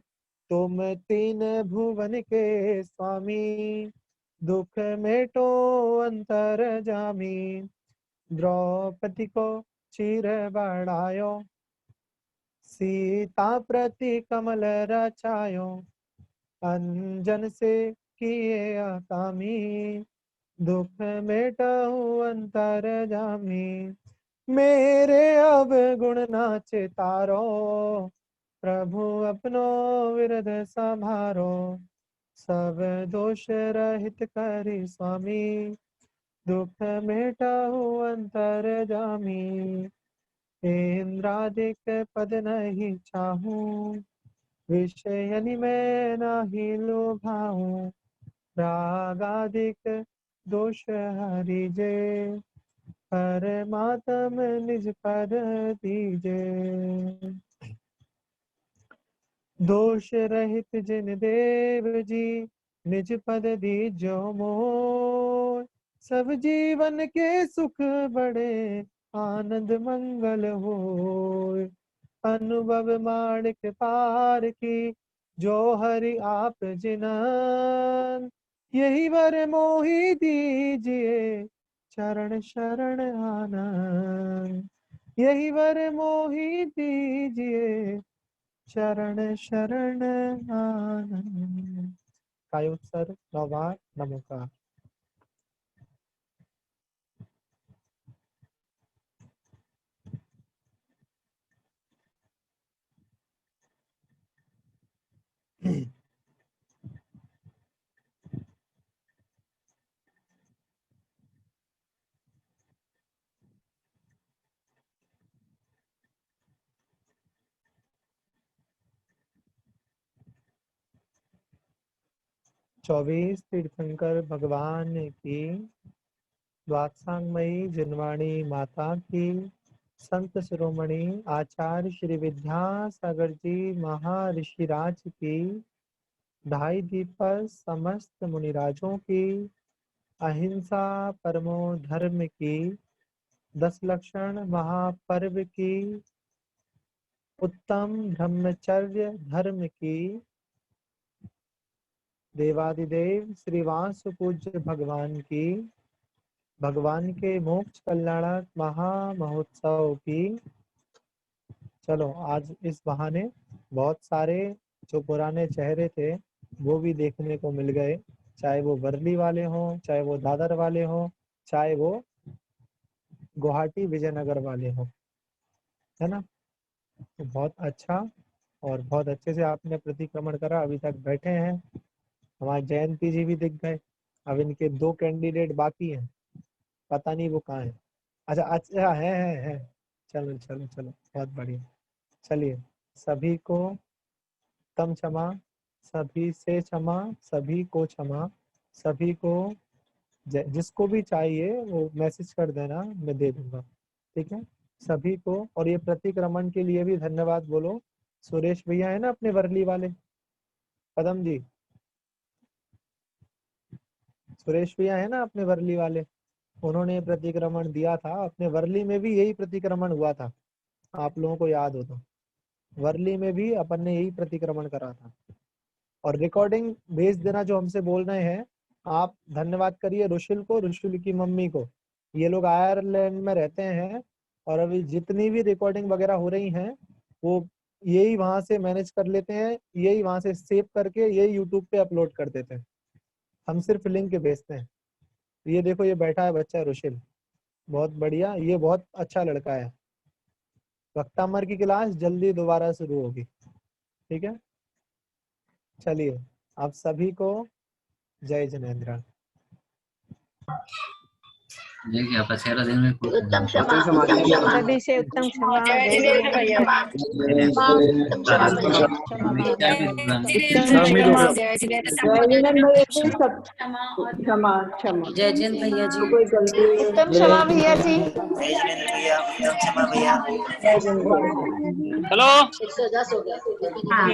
तुम तीन भुवन के स्वामी, दुख मेटो अंतर जामी। द्रौपदी को चीर बढ़ायो, सीता प्रति कमल रचायो। अंजन से किए अकामी, दुख मेटहु अंतर जामी। मेरे अब गुण नाचे तारो, प्रभु अपनो विरद संभारो। सब दोष रहित करी स्वामी, दुख मेटाहु अंतर जामी। इंद्रादिक पद नहीं चाहूं, विषयनि में नहीं लोभाऊं। रागादिक दोष हरिजे, परमात्म निज पद दीजे। दोष रहित जिन देव जी, निज पद दीजो मोय। सब जीवन के सुख बड़े, आनंद मंगल होय। अनुभव माणिक पार की, जो हरि आप जिनन। यही वर मोहि दीजिए, चरण शरण आनंद। यही वर मोहि दीजिए, शरण शरण आनंद। कायोत्सर्ग नौबार नमोकार। चौबीस तीर्थंकर भगवान की, द्वादशांगमयी जिनवाणी माता की, संत शिरोमणि आचार्य श्री विद्यासागर जी महर्षिराज की, ढाई दीपक समस्त मुनिराजों की, अहिंसा परमो धर्म की, 10 लक्षण महापर्व की, उत्तम ब्रह्मचर्य धर्म की, देवादिदेव श्रीवास पूज्य भगवान की, भगवान के मोक्ष कल्याणक महा महोत्सव की, चलो आज इस बहाने बहुत सारे जो पुराने चेहरे थे वो भी देखने को मिल गए, चाहे वो वर्ली वाले हों, चाहे वो दादर वाले हों, चाहे वो गुवाहाटी विजयनगर वाले हों, है ना। तो बहुत अच्छा, और बहुत अच्छे से आपने प्रतिक्रमण करा, अभी तक बैठे हैं। हमारे जयंती जी भी दिख गए। अब इनके 2 कैंडिडेट बाकी हैं, पता नहीं वो कहाँ है। अच्छा अच्छा, है। चलो चलो चलो, बहुत बढ़िया। चलिए, सभी को तम क्षमा, सभी से क्षमा, सभी को क्षमा, सभी को जिसको भी चाहिए वो मैसेज कर देना, मैं दे दूंगा, ठीक है सभी को। और ये प्रतिक्रमण के लिए भी धन्यवाद बोलो। सुरेश भैया है ना अपने वर्ली वाले, पदम जी, सुरेश भैया है ना अपने वर्ली वाले, उन्होंने प्रतिक्रमण दिया था। अपने वर्ली में भी यही प्रतिक्रमण हुआ था, आप लोगों को याद हो तो। वर्ली में भी अपन ने यही प्रतिक्रमण करा था। और रिकॉर्डिंग भेज देना जो हमसे बोल रहे हैं। आप धन्यवाद करिए रुशिल को, रुशिल की मम्मी को। ये लोग आयरलैंड में रहते हैं, और अभी जितनी भी रिकॉर्डिंग वगैरह हो रही हैं वो यही वहां से मैनेज कर लेते हैं, यही वहां से सेव करके यही यूट्यूब पे अपलोड कर देते हैं। हम सिर्फ लिंक भेजते हैं। ये देखो, ये बैठा है बच्चा रुशिल, बहुत बढ़िया, ये बहुत अच्छा लड़का है। वक्तामर की क्लास जल्दी दोबारा शुरू होगी, ठीक है। चलिए, आप सभी को जय जिनेन्द्र। ये क्या पसेरा दिन में उत्तम क्षमा, उत्तम क्षमा, सभी से उत्तम क्षमा। जय जय जिनेंद्र भैया, उत्तम क्षमा भैया, क्षमा जय क्षमा क्षमा। जय जिन भैया जी, कोई गलती उत्तम क्षमा भैया जी। जय जिनेंद्र भैया, उत्तम क्षमा भैया। हेलो 110 हो गया। हाँ,